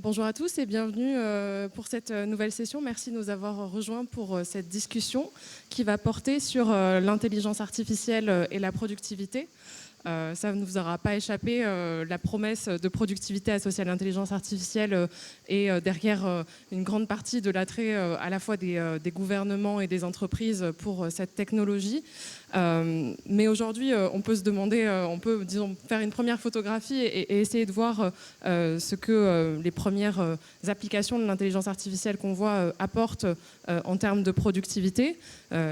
Bonjour à tous et bienvenue pour cette nouvelle session. Merci de nous avoir rejoints pour cette discussion qui va porter sur l'intelligence artificielle et la productivité. Ça ne vous aura pas échappé, la promesse de productivité associée à l'intelligence artificielle est derrière une grande partie de l'attrait à la fois des gouvernements et des entreprises pour cette technologie. Mais aujourd'hui, on peut se demander, on peut, disons, faire une première photographie et essayer de voir ce que les premières applications de l'intelligence artificielle qu'on voit apportent en termes de productivité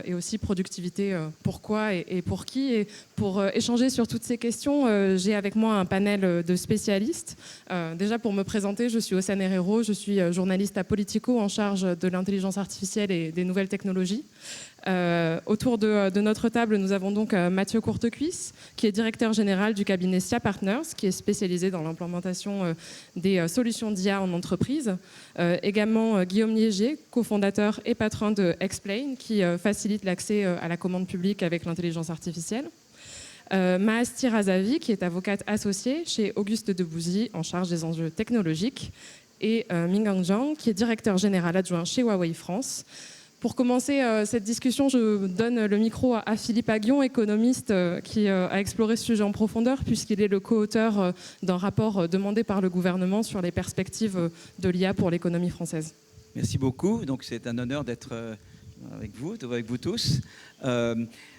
et aussi productivité pourquoi et pour qui. Et pour échanger sur toutes ces questions, j'ai avec moi un panel de spécialistes. Déjà pour me présenter, je suis Océane Herrero, je suis journaliste à Politico en charge de l'intelligence artificielle et des nouvelles technologies. Autour de notre table, nous avons donc Mathieu Courtecuisse, qui est directeur général du cabinet SIA Partners, qui est spécialisé dans l'implémentation des solutions d'IA en entreprise. Également Guillaume Liéger, cofondateur et patron de Explain, qui facilite l'accès à la commande publique avec l'intelligence artificielle. Mahasti Razavi, qui est avocate associée chez Auguste Debouzy, en charge des enjeux technologiques. Et Mingang Zhang, qui est directeur général adjoint chez Huawei France. Pour commencer cette discussion, je donne le micro à Philippe Aghion, économiste qui a exploré ce sujet en profondeur puisqu'il est le co-auteur d'un rapport demandé par le gouvernement sur les perspectives de l'IA pour l'économie française. Merci beaucoup. Donc c'est un honneur d'être avec vous tous.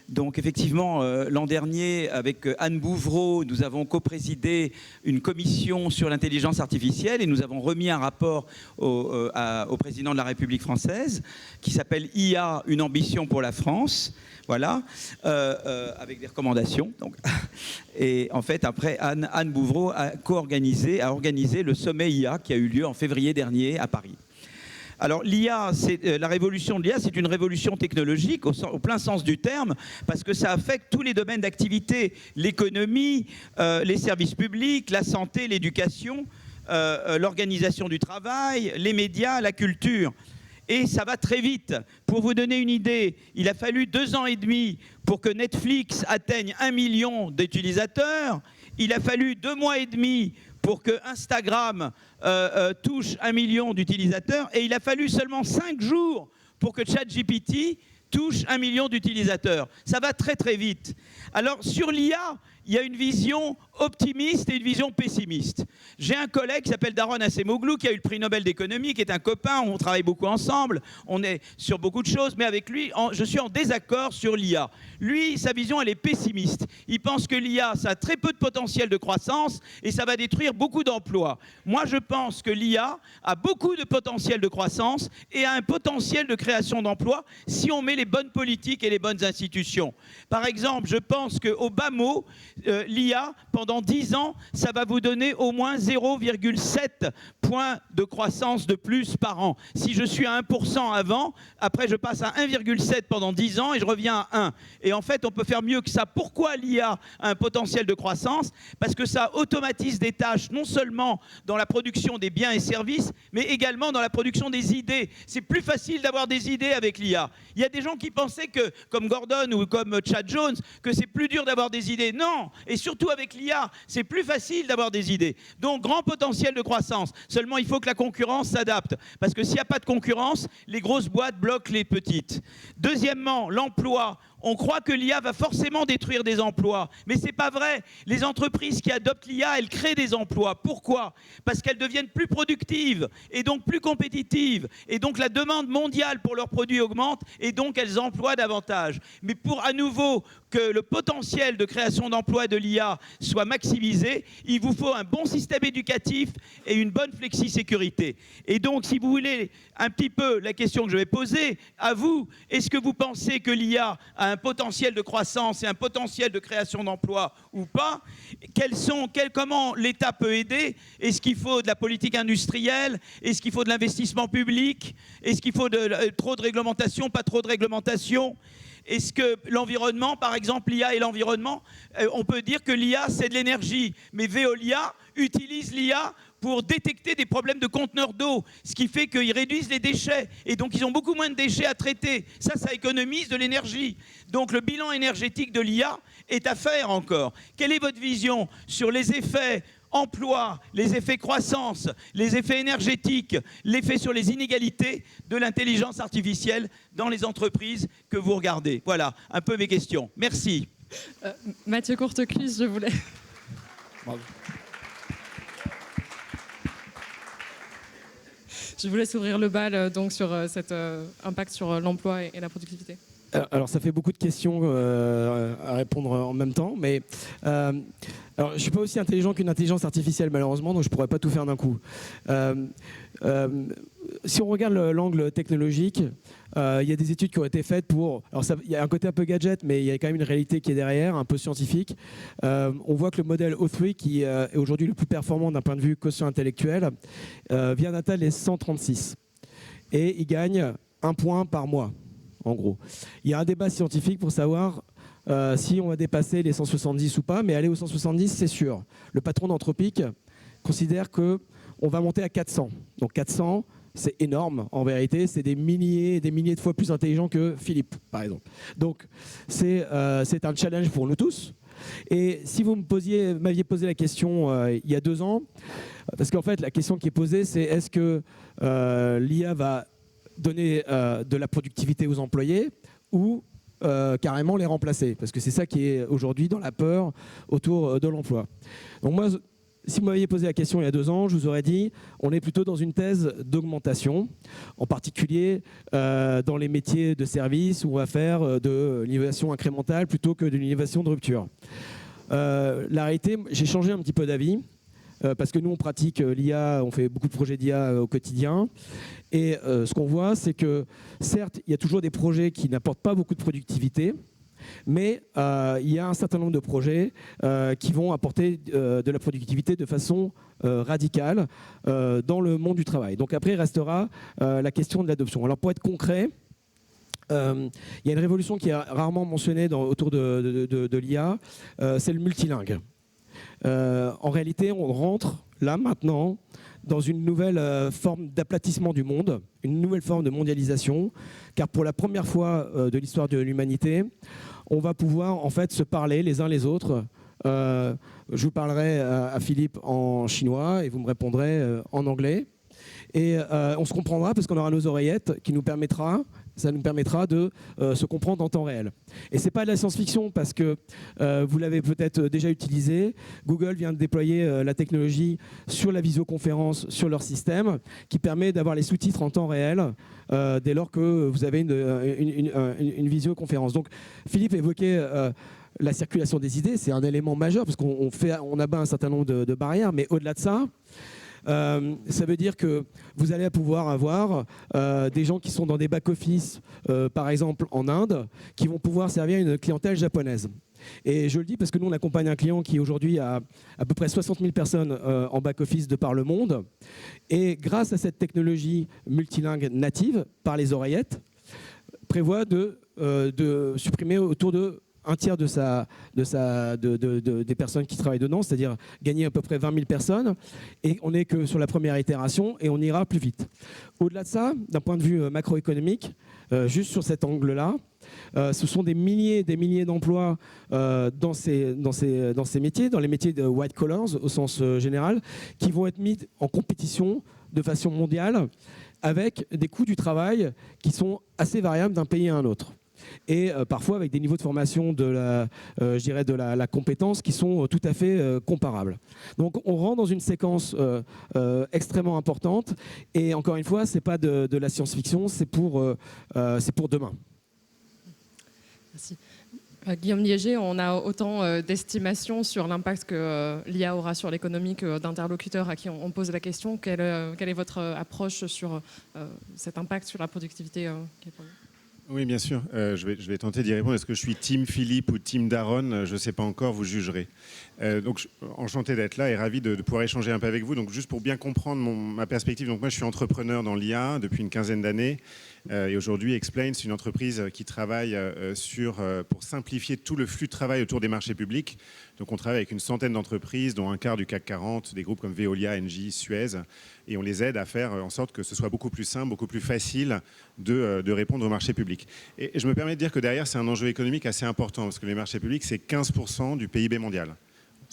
Donc effectivement, l'an dernier, avec Anne Bouvreau, nous avons co-présidé une commission sur l'intelligence artificielle et nous avons remis un rapport au président de la République française qui s'appelle « IA, une ambition pour la France ». Voilà, avec des recommandations. Donc. Et en fait, après, Anne Bouvreau a organisé le sommet IA qui a eu lieu en février dernier à Paris. Alors l'IA, la révolution de l'IA, c'est une révolution technologique au plein sens du terme, parce que ça affecte tous les domaines d'activité, l'économie, les services publics, la santé, l'éducation, l'organisation du travail, les médias, la culture. Et ça va très vite. Pour vous donner une idée, il a fallu 2 ans et demi pour que Netflix atteigne 1 million d'utilisateurs. Il a fallu 2 mois et demi pour que Instagram touche 1 million d'utilisateurs. Et il a fallu seulement 5 jours pour que ChatGPT touche 1 million d'utilisateurs. Ça va très très vite. Alors sur l'IA, il y a une vision optimiste et une vision pessimiste. J'ai un collègue qui s'appelle Daron Acemoglu, qui a eu le prix Nobel d'économie, qui est un copain, on travaille beaucoup ensemble, on est sur beaucoup de choses, mais avec lui, je suis en désaccord sur l'IA. Lui, sa vision, elle est pessimiste. Il pense que l'IA, ça a très peu de potentiel de croissance et ça va détruire beaucoup d'emplois. Moi, je pense que l'IA a beaucoup de potentiel de croissance et a un potentiel de création d'emplois si on met les bonnes politiques et les bonnes institutions. Par exemple, je pense qu'au bas mot, l'IA, pendant 10 ans, ça va vous donner au moins 0,7 points de croissance de plus par an. Si je suis à 1% avant, après je passe à 1,7 pendant 10 ans et je reviens à 1. Et en fait, on peut faire mieux que ça. Pourquoi l'IA a un potentiel de croissance? Parce que ça automatise des tâches, non seulement dans la production des biens et services, mais également dans la production des idées. C'est plus facile d'avoir des idées avec l'IA. Il y a des gens qui pensaient que, comme Gordon ou comme Chad Jones, que c'est plus dur d'avoir des idées. Non, et surtout avec l'IA, c'est plus facile d'avoir des idées. Donc, grand potentiel de croissance. Seulement, il faut que la concurrence s'adapte. Parce que s'il n'y a pas de concurrence, les grosses boîtes bloquent les petites. Deuxièmement, l'emploi. On croit que l'IA va forcément détruire des emplois, mais ce n'est pas vrai. Les entreprises qui adoptent l'IA, elles créent des emplois. Pourquoi? Parce qu'elles deviennent plus productives et donc plus compétitives. Et donc la demande mondiale pour leurs produits augmente et donc elles emploient davantage. Mais pour à nouveau que le potentiel de création d'emplois de l'IA soit maximisé, il vous faut un bon système éducatif et une bonne flexi-sécurité. Et donc, si vous voulez un petit peu la question que je vais poser à vous, est-ce que vous pensez que l'IA a un potentiel de croissance et un potentiel de création d'emplois ou pas? Comment l'État peut aider? Est-ce qu'il faut de la politique industrielle? Est-ce qu'il faut de l'investissement public? Est-ce qu'il faut trop de réglementation, pas trop de réglementation? Est-ce que l'environnement, par exemple, l'IA et l'environnement, on peut dire que l'IA, c'est de l'énergie, mais Veolia utilise l'IA pour détecter des problèmes de conteneurs d'eau, ce qui fait qu'ils réduisent les déchets, et donc ils ont beaucoup moins de déchets à traiter. Ça économise de l'énergie. Donc le bilan énergétique de l'IA est à faire encore. Quelle est votre vision sur les effets emploi, les effets croissance, les effets énergétiques, l'effet sur les inégalités de l'intelligence artificielle dans les entreprises que vous regardez. Voilà un peu mes questions. Merci. Mathieu Courtecuisse, je voulais... Bravo. Je vous laisse ouvrir le bal donc, sur cet impact sur l'emploi et la productivité. Alors, ça fait beaucoup de questions à répondre en même temps, mais alors, je ne suis pas aussi intelligent qu'une intelligence artificielle, malheureusement, donc je ne pourrais pas tout faire d'un coup. Si on regarde l'angle technologique, il y a des études qui ont été faites pour... Alors, il y a un côté un peu gadget, mais il y a quand même une réalité qui est derrière, un peu scientifique. On voit que le modèle O3, qui est aujourd'hui le plus performant d'un point de vue quotient intellectuel, vient d'atteindre les 136. Et il gagne 1 point par mois, en gros. Il y a un débat scientifique pour savoir si on va dépasser les 170 ou pas, mais aller aux 170, c'est sûr. Le patron d'Anthropic considère qu'on va monter à 400. Donc 400... c'est énorme, en vérité. C'est des milliers et des milliers de fois plus intelligent que Philippe, par exemple. Donc, c'est un challenge pour nous tous. Et si vous m'aviez posé la question il y a 2 ans, parce qu'en fait, la question qui est posée, c'est est-ce que l'IA va donner de la productivité aux employés ou carrément les remplacer? Parce que c'est ça qui est aujourd'hui dans la peur autour de l'emploi. Donc moi, si vous m'aviez posé la question il y a 2 ans, je vous aurais dit on est plutôt dans une thèse d'augmentation, en particulier dans les métiers de service où on va faire de l'innovation incrémentale plutôt que de l'innovation de rupture. La réalité, j'ai changé un petit peu d'avis parce que nous on pratique l'IA, on fait beaucoup de projets d'IA au quotidien et ce qu'on voit c'est que certes il y a toujours des projets qui n'apportent pas beaucoup de productivité, mais il y a un certain nombre de projets qui vont apporter de la productivité de façon radicale dans le monde du travail. Donc après, il restera la question de l'adoption. Alors pour être concret, il y a une révolution qui est rarement mentionnée autour de l'IA, c'est le multilingue. En réalité, on rentre là maintenant dans une nouvelle forme d'aplatissement du monde, une nouvelle forme de mondialisation, car pour la première fois de l'histoire de l'humanité, on va pouvoir en fait se parler les uns les autres. Je vous parlerai à Philippe en chinois et vous me répondrez en anglais. Et on se comprendra parce qu'on aura nos oreillettes qui nous permettra de se comprendre en temps réel. Et ce n'est pas de la science-fiction parce que vous l'avez peut-être déjà utilisé. Google vient de déployer la technologie sur la visioconférence sur leur système qui permet d'avoir les sous-titres en temps réel dès lors que vous avez une visioconférence. Donc Philippe évoquait la circulation des idées, c'est un élément majeur parce qu'on abat un certain nombre de barrières, mais au-delà de ça, ça veut dire que vous allez pouvoir avoir des gens qui sont dans des back-office, par exemple en Inde, qui vont pouvoir servir une clientèle japonaise. Et je le dis parce que nous, on accompagne un client qui aujourd'hui a à peu près 60 000 personnes en back-office de par le monde. Et grâce à cette technologie multilingue native, par les oreillettes, prévoit de supprimer autour de 1/3 des personnes qui travaillent dedans, c'est-à-dire gagner à peu près 20 000 personnes. Et on n'est que sur la première itération et on ira plus vite. Au-delà de ça, d'un point de vue macroéconomique, juste sur cet angle-là, ce sont des milliers d'emplois dans ces métiers, dans les métiers de white collars au sens général, qui vont être mis en compétition de façon mondiale avec des coûts du travail qui sont assez variables d'un pays à un autre. Et parfois avec des niveaux de formation de la compétence qui sont tout à fait comparables. Donc on rentre dans une séquence extrêmement importante et encore une fois, ce n'est pas de la science-fiction, c'est pour demain. Merci. Guillaume Liéger, on a autant d'estimations sur l'impact que l'IA aura sur l'économie que d'interlocuteurs à qui on pose la question. Quelle est votre approche sur cet impact sur la productivité Oui, bien sûr. Je vais tenter d'y répondre. Est-ce que je suis team Philippe ou team Daron? Je ne sais pas encore, vous jugerez. Donc, enchanté d'être là et ravi de pouvoir échanger un peu avec vous. Donc, juste pour bien comprendre ma perspective, donc moi, je suis entrepreneur dans l'IA depuis une quinzaine d'années. Et aujourd'hui, Explain, c'est une entreprise qui travaille pour simplifier tout le flux de travail autour des marchés publics. Donc, on travaille avec une centaine d'entreprises, dont un quart du CAC 40, des groupes comme Veolia, Engie, Suez. Et on les aide à faire en sorte que ce soit beaucoup plus simple, beaucoup plus facile de répondre aux marchés publics. Et je me permets de dire que derrière, c'est un enjeu économique assez important, parce que les marchés publics, c'est 15% du PIB mondial.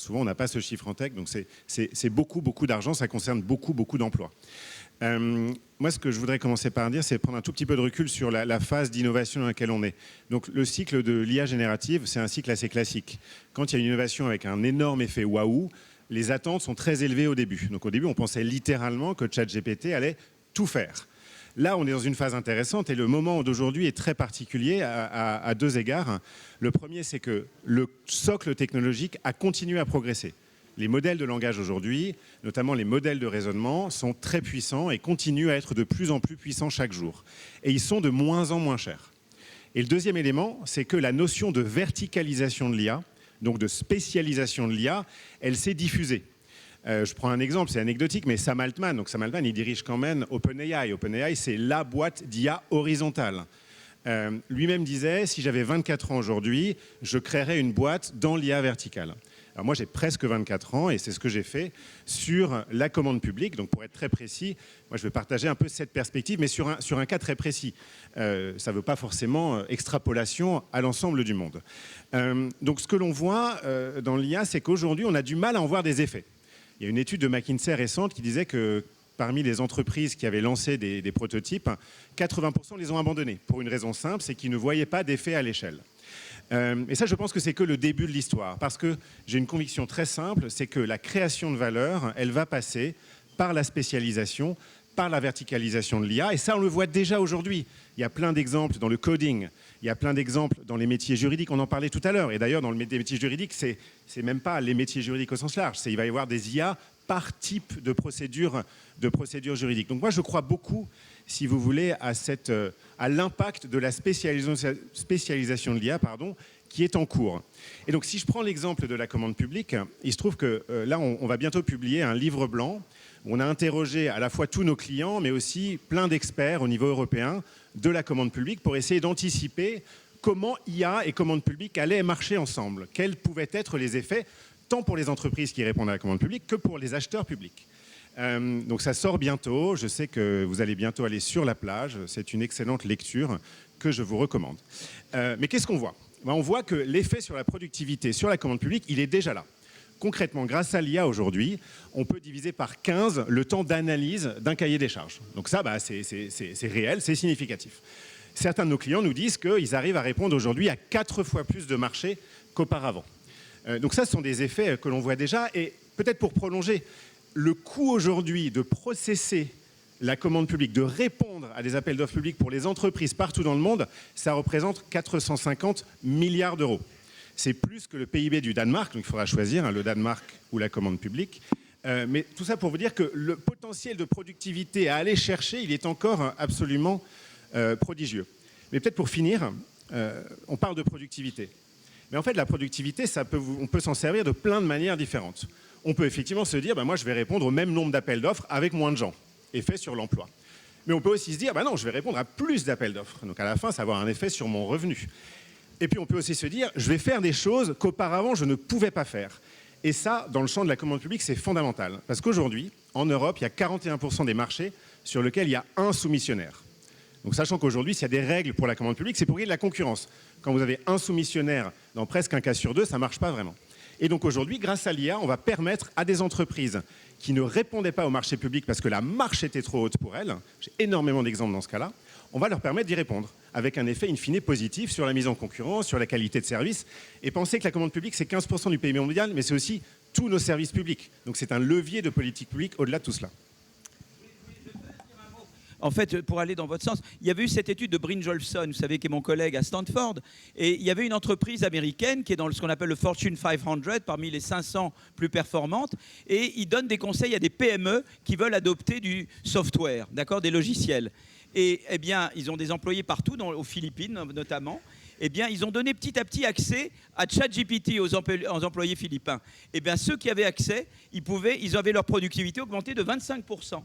Souvent, on n'a pas ce chiffre en tête, donc c'est beaucoup, beaucoup d'argent, ça concerne beaucoup, beaucoup d'emplois. Moi, ce que je voudrais commencer par dire, c'est prendre un tout petit peu de recul sur la phase d'innovation dans laquelle on est. Donc, le cycle de l'IA générative, c'est un cycle assez classique. Quand il y a une innovation avec un énorme effet waouh, les attentes sont très élevées au début. Donc, au début, on pensait littéralement que ChatGPT allait tout faire. Là, on est dans une phase intéressante et le moment d'aujourd'hui est très particulier à deux égards. Le premier, c'est que le socle technologique a continué à progresser. Les modèles de langage aujourd'hui, notamment les modèles de raisonnement, sont très puissants et continuent à être de plus en plus puissants chaque jour. Et ils sont de moins en moins chers. Et le deuxième élément, c'est que la notion de verticalisation de l'IA, donc de spécialisation de l'IA, elle s'est diffusée. Je prends un exemple, c'est anecdotique, mais Sam Altman, il dirige quand même OpenAI. OpenAI, c'est la boîte d'IA horizontale. Lui-même disait, si j'avais 24 ans aujourd'hui, je créerais une boîte dans l'IA verticale. Alors moi, j'ai presque 24 ans et c'est ce que j'ai fait sur la commande publique. Donc pour être très précis, moi je vais partager un peu cette perspective, mais sur un cas très précis. Ça ne veut pas forcément extrapolation à l'ensemble du monde. Donc ce que l'on voit dans l'IA, c'est qu'aujourd'hui, on a du mal à en voir des effets. Il y a une étude de McKinsey récente qui disait que parmi les entreprises qui avaient lancé des prototypes, 80% les ont abandonnés pour une raison simple, c'est qu'ils ne voyaient pas d'effet à l'échelle. Et ça, je pense que c'est que le début de l'histoire, parce que j'ai une conviction très simple, c'est que la création de valeur, elle va passer par la spécialisation, par la verticalisation de l'IA, et ça, on le voit déjà aujourd'hui. Il y a plein d'exemples dans le coding, il y a plein d'exemples dans les métiers juridiques, on en parlait tout à l'heure, et d'ailleurs, dans le métier juridique, c'est même pas les métiers juridiques au sens large, il va y avoir des IA par type de procédure juridique. Donc moi, je crois beaucoup, si vous voulez, à l'impact de la spécialisation de l'IA, qui est en cours. Et donc, si je prends l'exemple de la commande publique, il se trouve que là, on va bientôt publier un livre blanc où on a interrogé à la fois tous nos clients, mais aussi plein d'experts au niveau européen de la commande publique pour essayer d'anticiper comment IA et commande publique allaient marcher ensemble, quels pouvaient être les effets, tant pour les entreprises qui répondent à la commande publique que pour les acheteurs publics. Donc ça sort bientôt, je sais que vous allez bientôt aller sur la plage, c'est une excellente lecture que je vous recommande. Mais qu'est-ce qu'on voit ? On voit que l'effet sur la productivité, sur la commande publique, il est déjà là. Concrètement, grâce à l'IA aujourd'hui, on peut diviser par 15 le temps d'analyse d'un cahier des charges. Donc ça, c'est réel, c'est significatif. Certains de nos clients nous disent qu'ils arrivent à répondre aujourd'hui à 4 fois plus de marchés qu'auparavant. Donc ça, ce sont des effets que l'on voit déjà. Et peut-être pour prolonger, le coût aujourd'hui de processer la commande publique, de répondre à des appels d'offres publics pour les entreprises partout dans le monde, ça représente 450 milliards d'euros. C'est plus que le PIB du Danemark, donc il faudra choisir le Danemark ou la commande publique. Mais tout ça pour vous dire que le potentiel de productivité à aller chercher, il est encore absolument prodigieux. Mais peut-être pour finir, on parle de productivité. Mais en fait, la productivité, on peut s'en servir de plein de manières différentes. On peut effectivement se dire, moi je vais répondre au même nombre d'appels d'offres avec moins de gens, effet sur l'emploi. Mais on peut aussi se dire, non, je vais répondre à plus d'appels d'offres. Donc à la fin, ça va avoir un effet sur mon revenu. Et puis on peut aussi se dire, je vais faire des choses qu'auparavant je ne pouvais pas faire. Et ça, dans le champ de la commande publique, c'est fondamental. Parce qu'aujourd'hui, en Europe, il y a 41% des marchés sur lesquels il y a un soumissionnaire. Donc sachant qu'aujourd'hui, s'il y a des règles pour la commande publique, c'est pour qu'il y ait de la concurrence. Quand vous avez un soumissionnaire dans presque un cas sur deux, ça ne marche pas vraiment. Et donc aujourd'hui, grâce à l'IA, on va permettre à des entreprises qui ne répondaient pas au marché public parce que la marche était trop haute pour elles, j'ai énormément d'exemples dans ce cas-là, on va leur permettre d'y répondre, avec un effet in fine positif sur la mise en concurrence, sur la qualité de service. Et pensez que la commande publique, c'est 15% du PIB mondial, mais c'est aussi tous nos services publics. Donc c'est un levier de politique publique au-delà de tout cela. En fait, pour aller dans votre sens, il y avait eu cette étude de Brynjolfsson, vous savez, qui est mon collègue à Stanford, et il y avait une entreprise américaine qui est dans ce qu'on appelle le Fortune 500, parmi les 500 plus performantes, et il donne des conseils à des PME qui veulent adopter du software, d'accord, des logiciels. Et eh bien, ils ont des employés partout, aux Philippines notamment. Eh bien, ils ont donné petit à petit accès à ChatGPT aux employés philippins. Eh bien, ceux qui avaient accès, ils avaient leur productivité augmentée de 25%.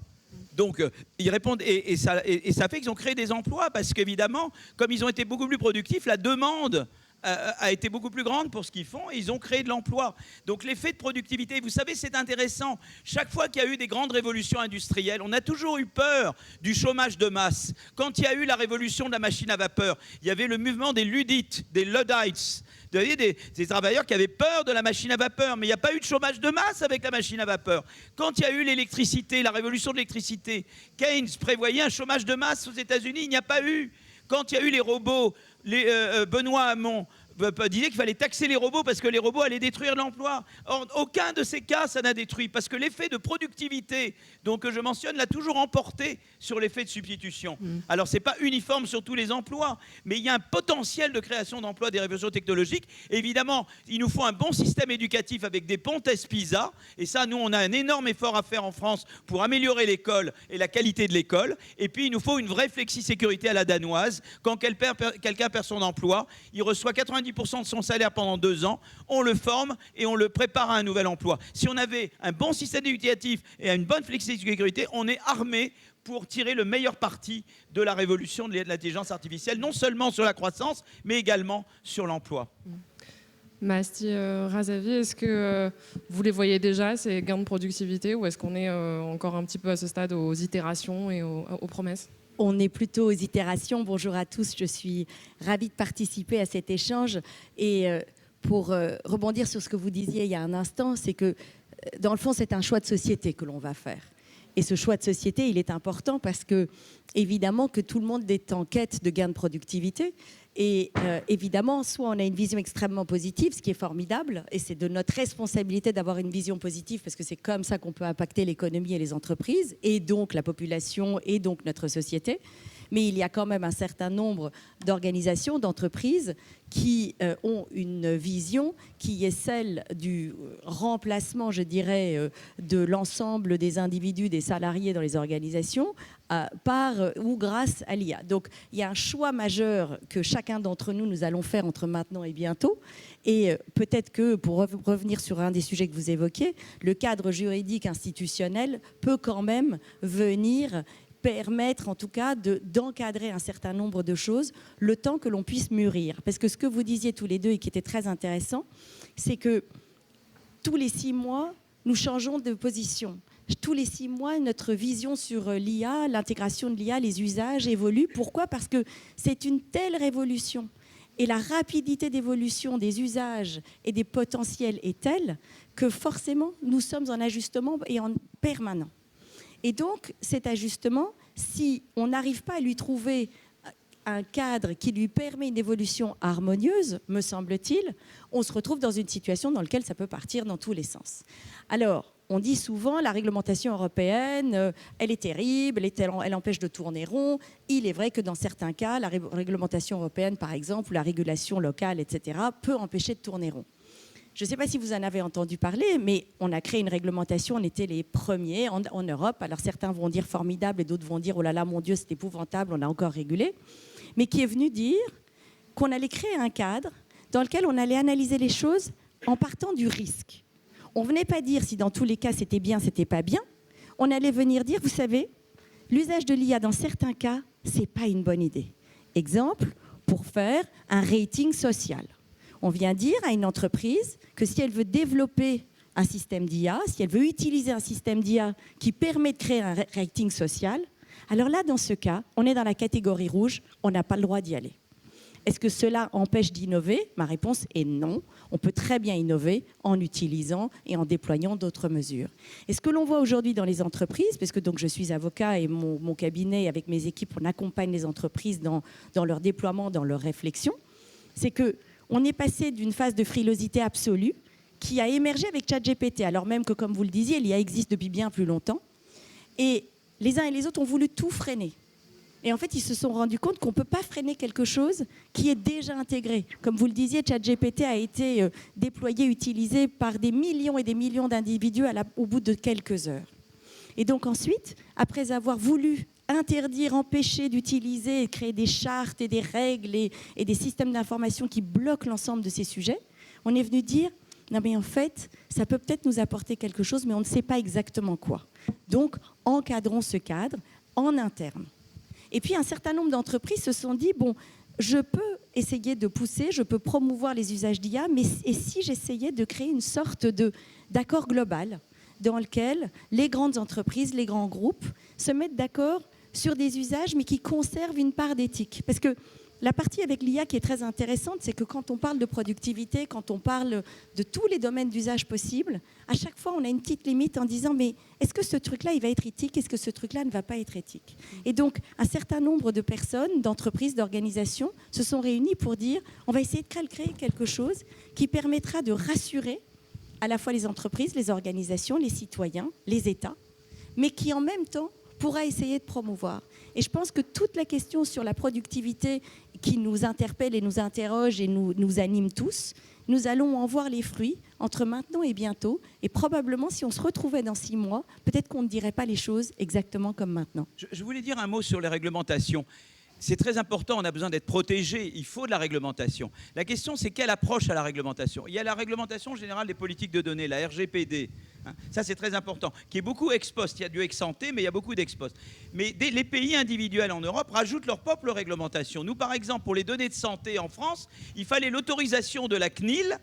Donc, ils répondent, et ça fait qu'ils ont créé des emplois, parce qu'évidemment, comme ils ont été beaucoup plus productifs, la demande a été beaucoup plus grande pour ce qu'ils font et ils ont créé de l'emploi. Donc l'effet de productivité, vous savez, c'est intéressant. Chaque fois qu'il y a eu des grandes révolutions industrielles, on a toujours eu peur du chômage de masse. Quand il y a eu la révolution de la machine à vapeur, il y avait le mouvement des Luddites, des Luddites, des travailleurs qui avaient peur de la machine à vapeur, mais il n'y a pas eu de chômage de masse avec la machine à vapeur. Quand il y a eu l'électricité, la révolution de l'électricité, Keynes prévoyait un chômage de masse aux États-Unis, il n'y a pas eu. Quand il y a eu les robots, Benoît Hamon disait qu'il fallait taxer les robots parce que les robots allaient détruire l'emploi. Or, aucun de ces cas, ça n'a détruit, parce que l'effet de productivité, donc, que je mentionne, l'a toujours emporté sur l'effet de substitution. Alors, ce n'est pas uniforme sur tous les emplois, mais il y a un potentiel de création d'emplois des révolutions technologiques. Évidemment, il nous faut un bon système éducatif avec des ponts PISA, et ça, nous, on a un énorme effort à faire en France pour améliorer l'école et la qualité de l'école. Et puis, il nous faut une vraie flexi-sécurité à la danoise. Quand quelqu'un perd son emploi, il reçoit 90% de son salaire pendant 2 ans, on le forme et on le prépare à un nouvel emploi. Si on avait un bon système éducatif et une bonne flexi-sécurité, on est armé pour tirer le meilleur parti de la révolution de l'intelligence artificielle, non seulement sur la croissance, mais également sur l'emploi. Mahasti Razavi, est-ce que vous les voyez déjà, ces gains de productivité, ou est-ce qu'on est encore un petit peu à ce stade aux itérations et aux promesses ? On est plutôt aux itérations. Bonjour à tous, je suis ravie de participer à cet échange. Et pour rebondir sur ce que vous disiez il y a un instant, c'est que dans le fond, c'est un choix de société que l'on va faire. Et ce choix de société, il est important parce que, évidemment, que tout le monde est en quête de gains de productivité. Et évidemment, soit on a une vision extrêmement positive, ce qui est formidable, et c'est de notre responsabilité d'avoir une vision positive, parce que c'est comme ça qu'on peut impacter l'économie et les entreprises, et donc la population, et donc notre société. Mais il y a quand même un certain nombre d'organisations, d'entreprises qui ont une vision qui est celle du remplacement, je dirais, de l'ensemble des individus, des salariés dans les organisations par ou grâce à l'IA. Donc il y a un choix majeur que chacun d'entre nous allons faire entre maintenant et bientôt. Et peut-être que, pour revenir sur un des sujets que vous évoquiez, le cadre juridique institutionnel peut quand même venir permettre en tout cas d'encadrer un certain nombre de choses le temps que l'on puisse mûrir. Parce que ce que vous disiez tous les deux et qui était très intéressant, c'est que tous les 6 mois, nous changeons de position. Tous les 6 mois, notre vision sur l'IA, l'intégration de l'IA, les usages évoluent. Pourquoi ? Parce que c'est une telle révolution. Et la rapidité d'évolution des usages et des potentiels est telle que forcément, nous sommes en ajustement et en permanent. Et donc, cet ajustement, si on n'arrive pas à lui trouver un cadre qui lui permet une évolution harmonieuse, me semble-t-il, on se retrouve dans une situation dans laquelle ça peut partir dans tous les sens. Alors, on dit souvent la réglementation européenne, elle est terrible, elle empêche de tourner rond. Il est vrai que dans certains cas, la réglementation européenne, par exemple, ou la régulation locale, etc., peut empêcher de tourner rond. Je ne sais pas si vous en avez entendu parler, mais on a créé une réglementation, on était les premiers en Europe. Alors certains vont dire formidable et d'autres vont dire oh là là, mon Dieu, c'est épouvantable, on a encore régulé. Mais qui est venu dire qu'on allait créer un cadre dans lequel on allait analyser les choses en partant du risque. On ne venait pas dire si dans tous les cas c'était bien, c'était pas bien. On allait venir dire, vous savez, l'usage de l'IA dans certains cas, ce n'est pas une bonne idée. Exemple, pour faire un rating social. On vient dire à une entreprise que si elle veut développer un système d'IA, si elle veut utiliser un système d'IA qui permet de créer un rating social, alors là, dans ce cas, on est dans la catégorie rouge, on n'a pas le droit d'y aller. Est-ce que cela empêche d'innover ? Ma réponse est non. On peut très bien innover en utilisant et en déployant d'autres mesures. Et ce que l'on voit aujourd'hui dans les entreprises, parce que donc je suis avocat et mon cabinet, avec mes équipes, on accompagne les entreprises dans leur déploiement, dans leur réflexion, c'est qu'on est passé d'une phase de frilosité absolue qui a émergé avec ChatGPT, alors même que, comme vous le disiez, l'IA existe depuis bien plus longtemps. Et les uns et les autres ont voulu tout freiner. Et en fait, ils se sont rendus compte qu'on ne peut pas freiner quelque chose qui est déjà intégré. Comme vous le disiez, ChatGPT a été déployé, utilisé par des millions et des millions d'individus au bout de quelques heures. Et donc ensuite, après avoir voulu interdire, empêcher d'utiliser, et créer des chartes et des règles et des systèmes d'information qui bloquent l'ensemble de ces sujets, on est venu dire non mais en fait, ça peut peut-être nous apporter quelque chose, mais on ne sait pas exactement quoi. Donc, encadrons ce cadre en interne. Et puis, un certain nombre d'entreprises se sont dit, bon, je peux essayer de pousser, je peux promouvoir les usages d'IA, mais et si j'essayais de créer une sorte d'accord global dans lequel les grandes entreprises, les grands groupes se mettent d'accord sur des usages, mais qui conservent une part d'éthique. Parce que la partie avec l'IA qui est très intéressante, c'est que quand on parle de productivité, quand on parle de tous les domaines d'usage possibles, à chaque fois, on a une petite limite en disant, mais est-ce que ce truc-là, il va être éthique? Est-ce que ce truc-là ne va pas être éthique? Et donc, un certain nombre de personnes, d'entreprises, d'organisations se sont réunies pour dire, on va essayer de créer quelque chose qui permettra de rassurer à la fois les entreprises, les organisations, les citoyens, les États, mais qui en même temps pourra essayer de promouvoir. Et je pense que toute la question sur la productivité qui nous interpelle et nous interroge et nous anime tous, nous allons en voir les fruits entre maintenant et bientôt. Et probablement, si on se retrouvait dans 6 mois, peut-être qu'on ne dirait pas les choses exactement comme maintenant. Je voulais dire un mot sur les réglementations. C'est très important, on a besoin d'être protégé, il faut de la réglementation. La question, c'est quelle approche à la réglementation? Il y a la réglementation générale des politiques de données, la RGPD. Ça, c'est très important, qui est beaucoup ex-post. Il y a du ex-ante, mais il y a beaucoup d'ex-post. Mais les pays individuels en Europe rajoutent leur propre réglementation. Nous, par exemple, pour les données de santé en France, il fallait l'autorisation de la CNIL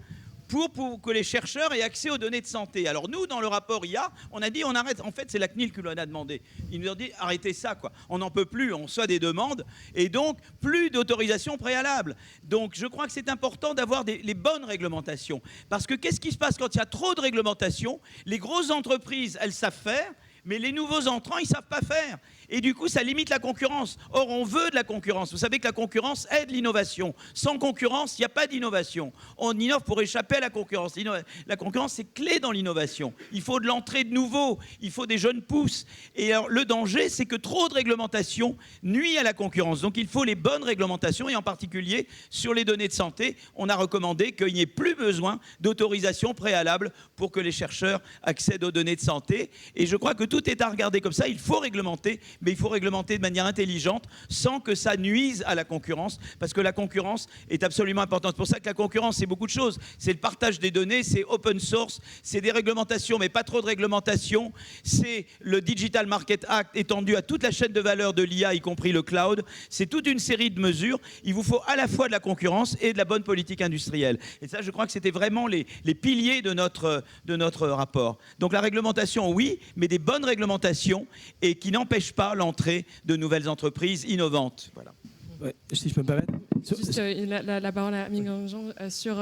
pour que les chercheurs aient accès aux données de santé. Alors nous, dans le rapport IA, on a dit on arrête. En fait, c'est la CNIL qui nous a demandé. Il nous a dit arrêtez ça, quoi. On n'en peut plus, on reçoit des demandes, et donc plus d'autorisation préalable. Donc je crois que c'est important d'avoir les bonnes réglementations. Parce que qu'est-ce qui se passe quand il y a trop de réglementation? Les grosses entreprises, elles savent faire, mais les nouveaux entrants, ils ne savent pas faire. Et du coup, ça limite la concurrence. Or, on veut de la concurrence. Vous savez que la concurrence aide l'innovation. Sans concurrence, il n'y a pas d'innovation. On innove pour échapper à la concurrence. La concurrence, c'est clé dans l'innovation. Il faut de l'entrée de nouveaux. Il faut des jeunes pousses. Et alors, le danger, c'est que trop de réglementation nuit à la concurrence. Donc, il faut les bonnes réglementations. Et en particulier, sur les données de santé, on a recommandé qu'il n'y ait plus besoin d'autorisation préalable pour que les chercheurs accèdent aux données de santé. Et je crois que tout est à regarder comme ça. Il faut réglementer, mais il faut réglementer de manière intelligente sans que ça nuise à la concurrence, parce que la concurrence est absolument importante. C'est pour ça que la concurrence, c'est beaucoup de choses. C'est le partage des données, c'est open source, c'est des réglementations, mais pas trop de réglementations. C'est le Digital Market Act étendu à toute la chaîne de valeur de l'IA, y compris le cloud. C'est toute une série de mesures. Il vous faut à la fois de la concurrence et de la bonne politique industrielle. Et ça, je crois que c'était vraiment les piliers de notre rapport. Donc la réglementation, oui, mais des bonnes réglementations et qui n'empêchent pas l'entrée de nouvelles entreprises innovantes. Voilà. Ouais, si je peux me permettre. Juste la parole à Ming Jean sur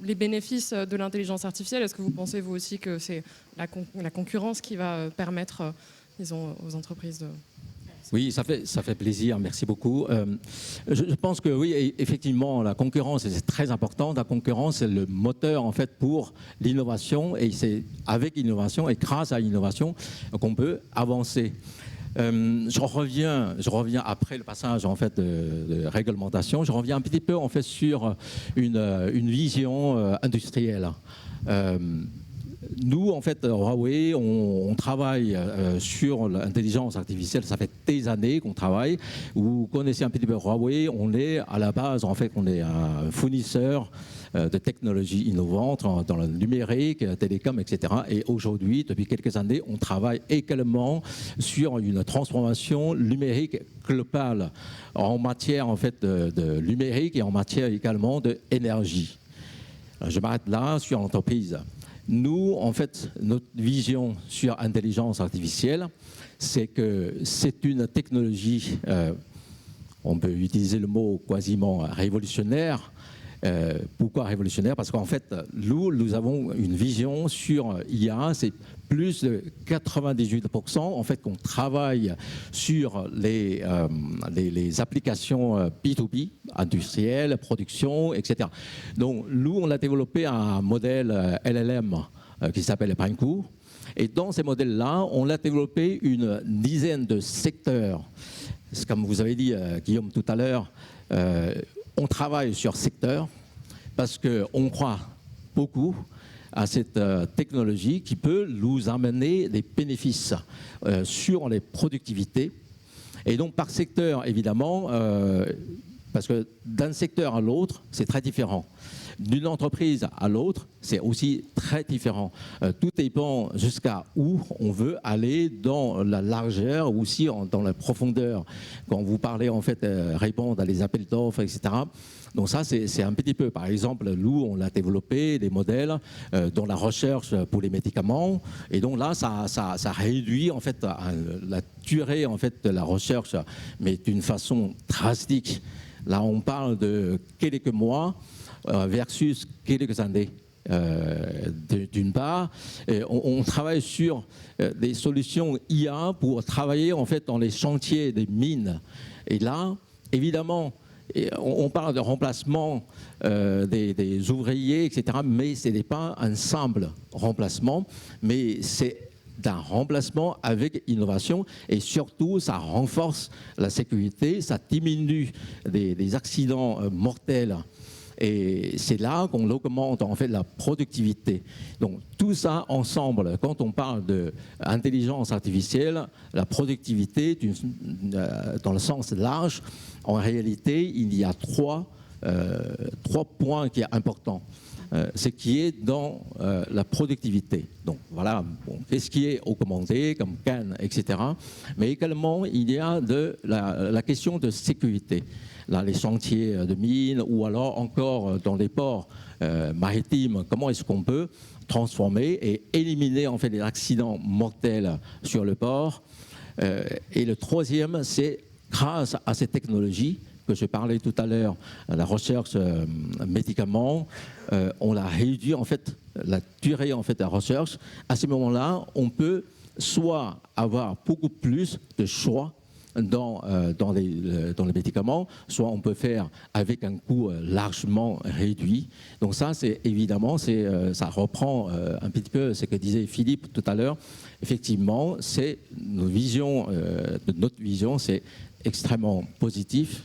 les bénéfices de l'intelligence artificielle. Est-ce que vous pensez, vous aussi, que c'est la concurrence qui va permettre disons, aux entreprises de... Oui, ça fait plaisir, merci beaucoup. Je pense que oui, effectivement, la concurrence, c'est très important. La concurrence, c'est le moteur, en fait, pour l'innovation. Et c'est avec l'innovation et grâce à l'innovation qu'on peut avancer. Je reviens après le passage en fait de réglementation. Je reviens un petit peu en fait sur une vision industrielle. Nous, en fait, Huawei, on travaille sur l'intelligence artificielle. Ça fait des années qu'on travaille. Vous connaissez un petit peu Huawei. On est à la base, en fait, on est un fournisseur de technologies innovantes dans le numérique, télécom, etc. Et aujourd'hui, depuis quelques années, on travaille également sur une transformation numérique globale en matière en fait de numérique et en matière également d'énergie. Je m'arrête là sur l'entreprise. Nous, en fait, notre vision sur l'intelligence artificielle, c'est que c'est une technologie, on peut utiliser le mot quasiment révolutionnaire. Pourquoi révolutionnaire? Parce qu'en fait, nous avons une vision sur IA, c'est plus de 98% en fait qu'on travaille sur les applications B2B, industrielles, production, etc. Donc nous, on a développé un modèle LLM qui s'appelle Panku. Et dans ces modèles-là, on a développé une dizaine de secteurs. Comme vous avez dit, Guillaume, tout à l'heure, on travaille sur secteur parce qu'on croit beaucoup à cette technologie qui peut nous amener des bénéfices sur les productivités. Et donc, par secteur, évidemment, Parce que d'un secteur à l'autre, c'est très différent. D'une entreprise à l'autre, c'est aussi très différent. Tout dépend jusqu'à où on veut aller dans la largeur ou aussi dans la profondeur. Quand vous parlez, en fait, répondre à les appels d'offres, etc. Donc ça, c'est un petit peu, par exemple, nous, on a développé des modèles dans la recherche pour les médicaments. Et donc là, ça réduit, en fait, la durée, en fait, de la recherche, mais d'une façon drastique. Là, on parle de quelques mois versus quelques années. D'une part, on travaille sur des solutions IA pour travailler en fait dans les chantiers des mines. Et là, évidemment, on parle de remplacement des ouvriers, etc. Mais ce n'est pas un simple remplacement, mais c'est d'un remplacement avec innovation et surtout ça renforce la sécurité, ça diminue des accidents mortels. Et c'est là qu'on augmente en fait la productivité. Donc tout ça ensemble, quand on parle d'intelligence artificielle, la productivité dans le sens large, en réalité il y a trois points qui sont importants. Ce qui est dans la productivité. Donc voilà, qu'est-ce qui est augmenté comme CAN, etc. Mais également, il y a la question de sécurité. Là, les chantiers de mines ou alors encore dans les ports maritimes, comment est-ce qu'on peut transformer et éliminer en fait les accidents mortels sur le port. Et le troisième, c'est grâce à ces technologies que je parlais tout à l'heure, la recherche médicaments, on a réduit en fait la durée en fait de la recherche. À ce moment-là, on peut soit avoir beaucoup plus de choix dans les médicaments, soit on peut faire avec un coût largement réduit. Donc ça, c'est évidemment, ça reprend un petit peu ce que disait Philippe tout à l'heure. Effectivement, c'est notre vision, c'est extrêmement positif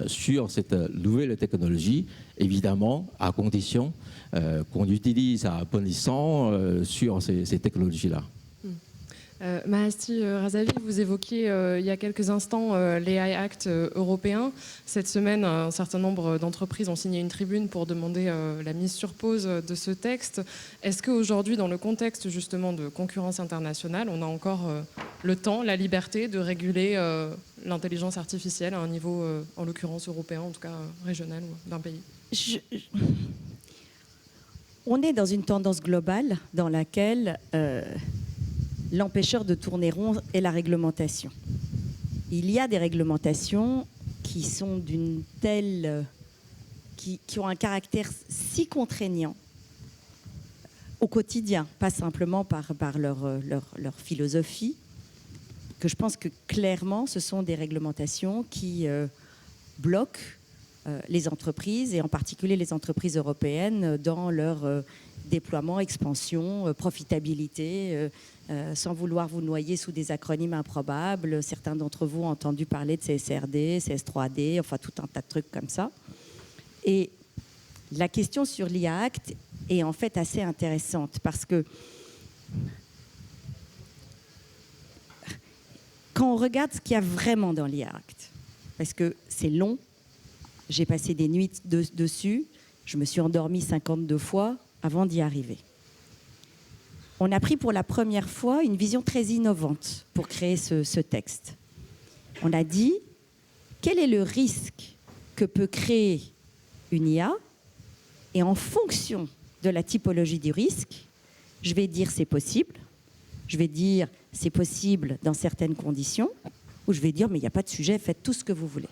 sur cette nouvelle technologie, évidemment, à condition qu'on utilise à bon escient sur ces technologies-là. Mahasti Razavi, vous évoquiez il y a quelques instants l'AI Act européen. Cette semaine, un certain nombre d'entreprises ont signé une tribune pour demander la mise sur pause de ce texte. Est-ce qu'aujourd'hui, dans le contexte justement de concurrence internationale, on a encore le temps, la liberté de réguler l'intelligence artificielle à un niveau, en l'occurrence européen, en tout cas régional ou d'un pays? On est dans une tendance globale dans laquelle l'empêcheur de tourner rond est la réglementation. Il y a des réglementations qui sont d'une telle, qui ont un caractère si contraignant au quotidien, pas simplement par leur philosophie, que je pense que clairement, ce sont des réglementations qui bloquent les entreprises, et en particulier les entreprises européennes, dans leur déploiement, expansion, profitabilité, sans vouloir vous noyer sous des acronymes improbables. Certains d'entre vous ont entendu parler de CSRD, CS3D, enfin tout un tas de trucs comme ça. Et la question sur l'IA Act est en fait assez intéressante parce que quand on regarde ce qu'il y a vraiment dans l'IA Act, parce que c'est long, j'ai passé des nuits dessus, je me suis endormie 52 fois avant d'y arriver. On a pris pour la première fois une vision très innovante pour créer ce texte. On a dit, quel est le risque que peut créer une IA? Et en fonction de la typologie du risque, je vais dire c'est possible, je vais dire c'est possible dans certaines conditions, ou je vais dire mais il n'y a pas de sujet, faites tout ce que vous voulez.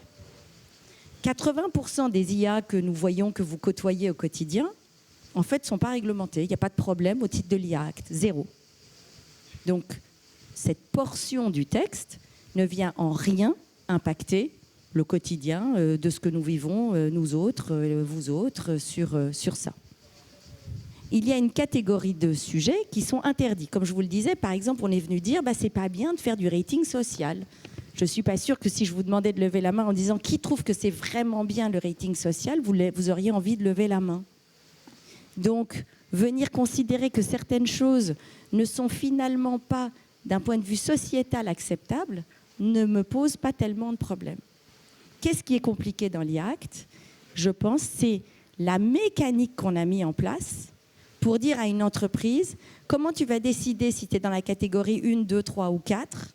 80% des IA que nous voyons, que vous côtoyez au quotidien, en fait, ne sont pas réglementés. Il n'y a pas de problème au titre de l'IA Act, zéro. Donc, cette portion du texte ne vient en rien impacter le quotidien de ce que nous vivons, nous autres, vous autres, sur ça. Il y a une catégorie de sujets qui sont interdits. Comme je vous le disais, par exemple, on est venu dire c'est pas bien de faire du rating social. Je ne suis pas sûre que si je vous demandais de lever la main en disant qui trouve que c'est vraiment bien le rating social, vous auriez envie de lever la main. Donc, venir considérer que certaines choses ne sont finalement pas, d'un point de vue sociétal, acceptables, ne me pose pas tellement de problème. Qu'est-ce qui est compliqué dans l'IA Act? Je pense c'est la mécanique qu'on a mis en place pour dire à une entreprise comment tu vas décider si tu es dans la catégorie 1, 2, 3 ou 4.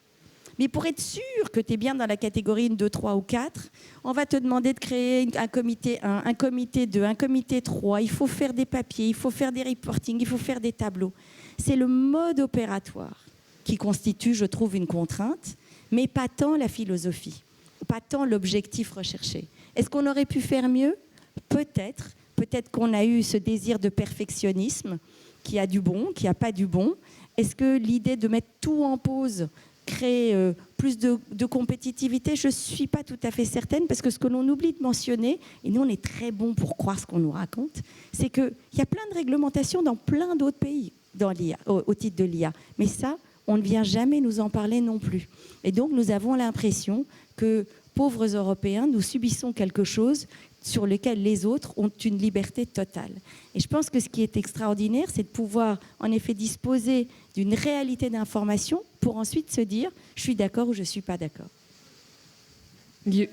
Mais pour être sûr que tu es bien dans la catégorie 1, 2, 3 ou 4, on va te demander de créer un comité 1, un comité 2, un comité 3. Il faut faire des papiers, il faut faire des reportings, il faut faire des tableaux. C'est le mode opératoire qui constitue, je trouve, une contrainte, mais pas tant la philosophie, pas tant l'objectif recherché. Est-ce qu'on aurait pu faire mieux? Peut-être. Peut-être qu'on a eu ce désir de perfectionnisme qui a du bon, qui n'a pas du bon. Est-ce que l'idée de mettre tout en pause crée plus de compétitivité? Je ne suis pas tout à fait certaine, parce que ce que l'on oublie de mentionner, et nous on est très bons pour croire ce qu'on nous raconte, c'est qu'il y a plein de réglementations dans plein d'autres pays dans l'IA, au titre de l'IA. Mais ça, on ne vient jamais nous en parler non plus. Et donc nous avons l'impression que, pauvres Européens, nous subissons quelque chose sur lequel les autres ont une liberté totale. Et je pense que ce qui est extraordinaire, c'est de pouvoir en effet disposer d'une réalité d'information pour ensuite se dire je suis d'accord ou je ne suis pas d'accord. Il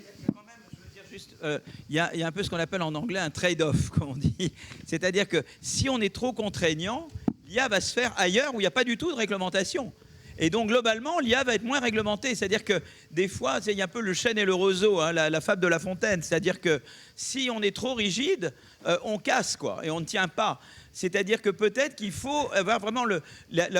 y a un peu ce qu'on appelle en anglais un trade-off, comme on dit. C'est-à-dire que si on est trop contraignant, l'IA va se faire ailleurs où il n'y a pas du tout de réglementation. Et donc, globalement, l'IA va être moins réglementée. C'est-à-dire que, des fois, il y a un peu le chêne et le roseau, hein, la fable de La Fontaine. C'est-à-dire que si on est trop rigide, on casse, quoi, et on ne tient pas. C'est-à-dire que peut-être qu'il faut avoir vraiment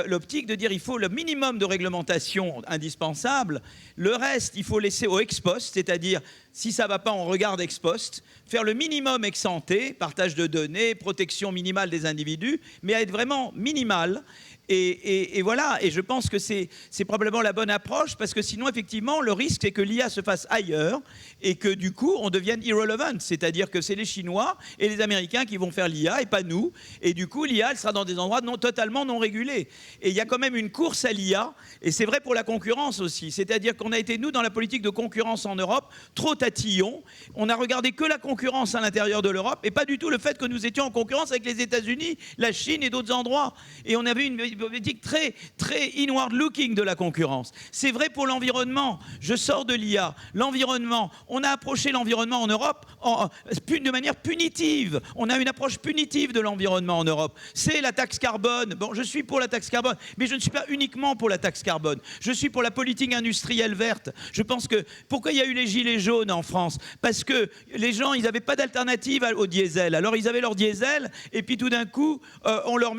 l'optique de dire il faut le minimum de réglementation indispensable. Le reste, il faut laisser au ex post, c'est-à-dire si ça ne va pas, on regarde ex post. Faire le minimum ex ante, partage de données, protection minimale des individus, mais à être vraiment minimal. Et voilà, et je pense que c'est probablement la bonne approche, parce que sinon, effectivement, le risque, c'est que l'IA se fasse ailleurs et que, du coup, on devienne irrelevant, c'est-à-dire que c'est les Chinois et les Américains qui vont faire l'IA et pas nous, et du coup, l'IA, elle sera dans des endroits totalement non régulés. Et il y a quand même une course à l'IA, et c'est vrai pour la concurrence aussi, c'est-à-dire qu'on a été, nous, dans la politique de concurrence en Europe, trop tatillons, on a regardé que la concurrence à l'intérieur de l'Europe, et pas du tout le fait que nous étions en concurrence avec les États-Unis, la Chine et d'autres endroits. Et on avait une politique très, très inward-looking de la concurrence. C'est vrai pour l'environnement. Je sors de l'IA. L'environnement, on a approché l'environnement en Europe de manière punitive. On a une approche punitive de l'environnement en Europe. C'est la taxe carbone. Bon, je suis pour la taxe carbone, mais je ne suis pas uniquement pour la taxe carbone. Je suis pour la politique industrielle verte. Je pense que... Pourquoi il y a eu les gilets jaunes en France? Parce que les gens, ils n'avaient pas d'alternative au diesel. Alors, ils avaient leur diesel, et puis tout d'un coup, on leur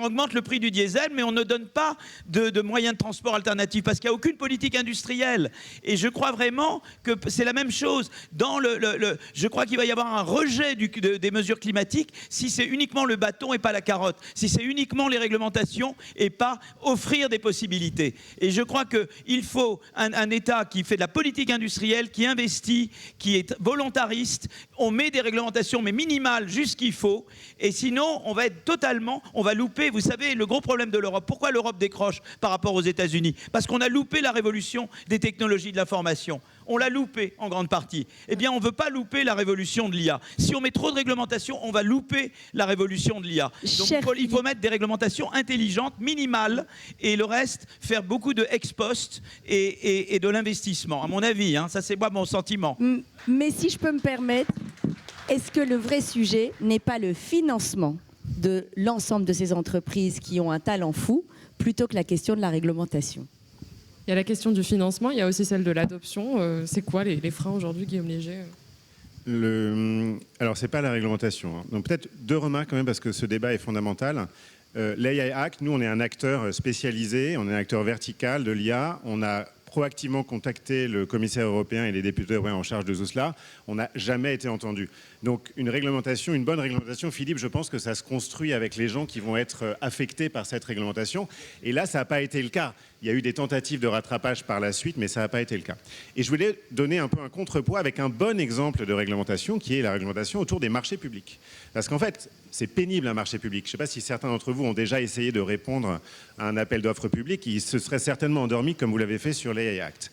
augmente le prix du diesel, mais on ne donne pas de moyens de transport alternatifs parce qu'il n'y a aucune politique industrielle. Et je crois vraiment que c'est la même chose. Je crois qu'il va y avoir un rejet des mesures climatiques si c'est uniquement le bâton et pas la carotte, si c'est uniquement les réglementations et pas offrir des possibilités. Et je crois qu'il faut un État qui fait de la politique industrielle, qui investit, qui est volontariste. On met des réglementations, mais minimales, juste ce qu'il faut. Et sinon, on va louper, vous savez, le gros problème de l'Europe. Pourquoi l'Europe décroche par rapport aux États-Unis? Parce qu'on a loupé la révolution des technologies de l'information. On l'a loupé en grande partie. Eh bien, on ne veut pas louper la révolution de l'IA. Si on met trop de réglementations, on va louper la révolution de l'IA. Donc, il faut mettre des réglementations intelligentes, minimales, et le reste, faire beaucoup de ex post et de l'investissement, à mon avis. Hein, ça, c'est moi mon sentiment. Mais si je peux me permettre, est-ce que le vrai sujet n'est pas le financement de l'ensemble de ces entreprises qui ont un talent fou, plutôt que la question de la réglementation? Il y a la question du financement, il y a aussi celle de l'adoption. C'est quoi les freins aujourd'hui, Guillaume Léger? Alors, ce n'est pas la réglementation. Hein. Donc, peut-être deux remarques quand même, parce que ce débat est fondamental. L'AI Act, nous, on est un acteur spécialisé, on est un acteur vertical de l'IA. On a proactivement contacté le commissaire européen et les députés européens en charge de tout cela. On n'a jamais été entendu. Donc une réglementation, une bonne réglementation, Philippe, je pense que ça se construit avec les gens qui vont être affectés par cette réglementation. Et là, ça n'a pas été le cas. Il y a eu des tentatives de rattrapage par la suite, mais ça n'a pas été le cas. Et je voulais donner un peu un contrepoids avec un bon exemple de réglementation, qui est la réglementation autour des marchés publics. Parce qu'en fait, c'est pénible un marché public. Je ne sais pas si certains d'entre vous ont déjà essayé de répondre à un appel d'offres public. Ils se seraient certainement endormis, comme vous l'avez fait sur l'AI Act.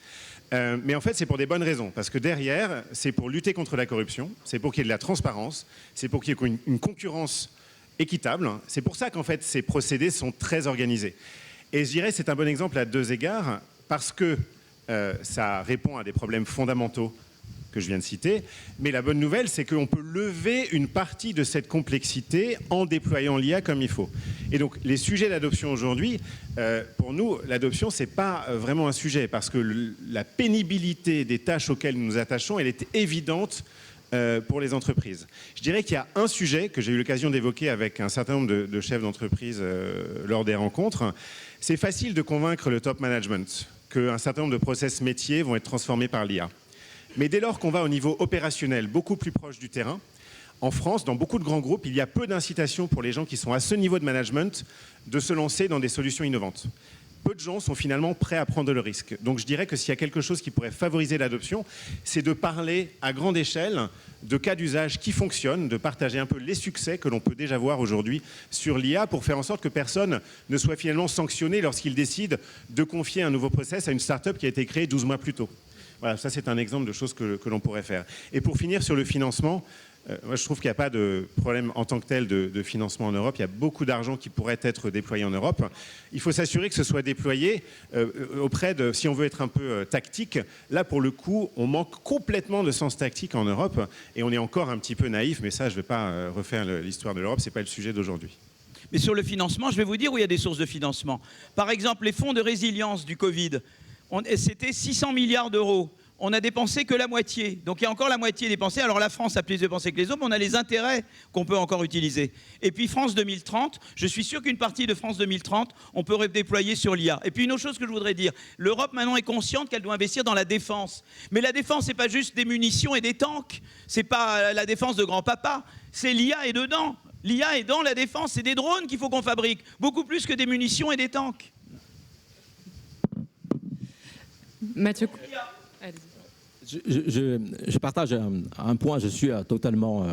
Mais en fait, c'est pour des bonnes raisons. Parce que derrière, c'est pour lutter contre la corruption, c'est pour qu'il y ait de la transparence, c'est pour qu'il y ait une concurrence équitable. C'est pour ça qu'en fait, ces procédés sont très organisés. Et je dirais que c'est un bon exemple à deux égards, parce que ça répond à des problèmes fondamentaux que je viens de citer. Mais la bonne nouvelle, c'est qu'on peut lever une partie de cette complexité en déployant l'IA comme il faut. Et donc, les sujets d'adoption aujourd'hui, pour nous, l'adoption, ce n'est pas vraiment un sujet, parce que la pénibilité des tâches auxquelles nous nous attachons, elle est évidente pour les entreprises. Je dirais qu'il y a un sujet que j'ai eu l'occasion d'évoquer avec un certain nombre de chefs d'entreprise lors des rencontres. C'est facile de convaincre le top management qu'un certain nombre de process métiers vont être transformés par l'IA. Mais dès lors qu'on va au niveau opérationnel, beaucoup plus proche du terrain, en France, dans beaucoup de grands groupes, il y a peu d'incitation pour les gens qui sont à ce niveau de management de se lancer dans des solutions innovantes. Peu de gens sont finalement prêts à prendre le risque. Donc je dirais que s'il y a quelque chose qui pourrait favoriser l'adoption, c'est de parler à grande échelle de cas d'usage qui fonctionnent, de partager un peu les succès que l'on peut déjà voir aujourd'hui sur l'IA pour faire en sorte que personne ne soit finalement sanctionné lorsqu'il décide de confier un nouveau process à une start-up qui a été créée 12 mois plus tôt. Voilà, ça c'est un exemple de choses que l'on pourrait faire. Et pour finir sur le financement, moi, je trouve qu'il n'y a pas de problème en tant que tel de financement en Europe. Il y a beaucoup d'argent qui pourrait être déployé en Europe. Il faut s'assurer que ce soit déployé auprès de, si on veut être un peu tactique, là pour le coup, on manque complètement de sens tactique en Europe et on est encore un petit peu naïf, mais ça, je ne vais pas refaire l'histoire de l'Europe, ce n'est pas le sujet d'aujourd'hui. Mais sur le financement, je vais vous dire où il y a des sources de financement. Par exemple, les fonds de résilience du Covid, c'était 600 milliards d'euros. On a dépensé que la moitié. Donc il y a encore la moitié dépensée. Alors la France a plus dépensé que les autres, mais on a les intérêts qu'on peut encore utiliser. Et puis France 2030, je suis sûr qu'une partie de France 2030, on peut redéployer sur l'IA. Et puis une autre chose que je voudrais dire, l'Europe maintenant est consciente qu'elle doit investir dans la défense. Mais la défense, c'est pas juste des munitions et des tanks. C'est pas la défense de grand-papa. C'est l'IA est dedans. L'IA est dans la défense. C'est des drones qu'il faut qu'on fabrique. Beaucoup plus que des munitions et des tanks. Mathieu. Je partage un point, je suis totalement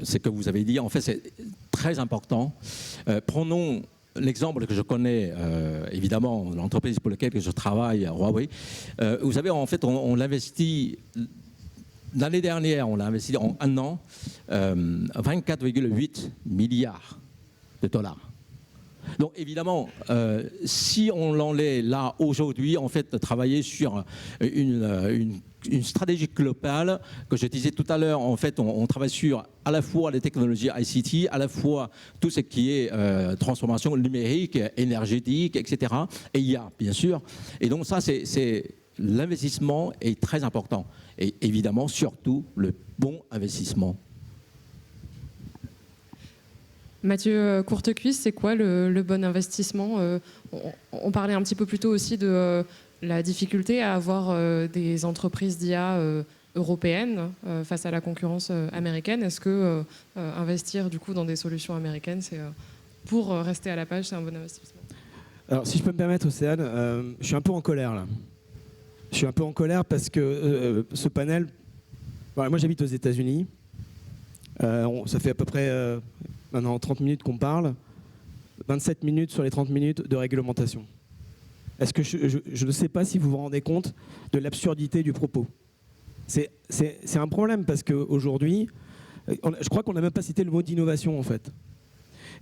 ce que vous avez dit. En fait, c'est très important. Prenons l'exemple que je connais, évidemment, l'entreprise pour laquelle je travaille, Huawei. Vous savez, en fait, on l'investit. L'année dernière, on l'a investi en un an, 24,8 milliards de dollars. Donc évidemment, si on l'enlève là aujourd'hui, en fait, travailler sur une stratégie globale, que je disais tout à l'heure, en fait, on travaille sur à la fois les technologies ICT, à la fois tout ce qui est transformation numérique, énergétique, etc. Et IA, bien sûr. Et donc ça, l'investissement est très important. Et évidemment, surtout, le bon investissement. Mathieu Courtecuisse, c'est quoi le bon investissement? On parlait un petit peu plus tôt aussi de la difficulté à avoir des entreprises d'IA européennes face à la concurrence américaine. Est-ce que investir du coup dans des solutions américaines, c'est pour rester à la page, c'est un bon investissement? Alors, si je peux me permettre, Océane, je suis un peu en colère là. Je suis un peu en colère parce que ce panel, voilà, moi j'habite aux États-Unis. Ça fait à peu près maintenant 30 minutes qu'on parle, 27 minutes sur les 30 minutes de réglementation. Est-ce que je ne sais pas si vous vous rendez compte de l'absurdité du propos. C'est un problème parce qu'aujourd'hui, je crois qu'on n'a même pas cité le mot d'innovation en fait.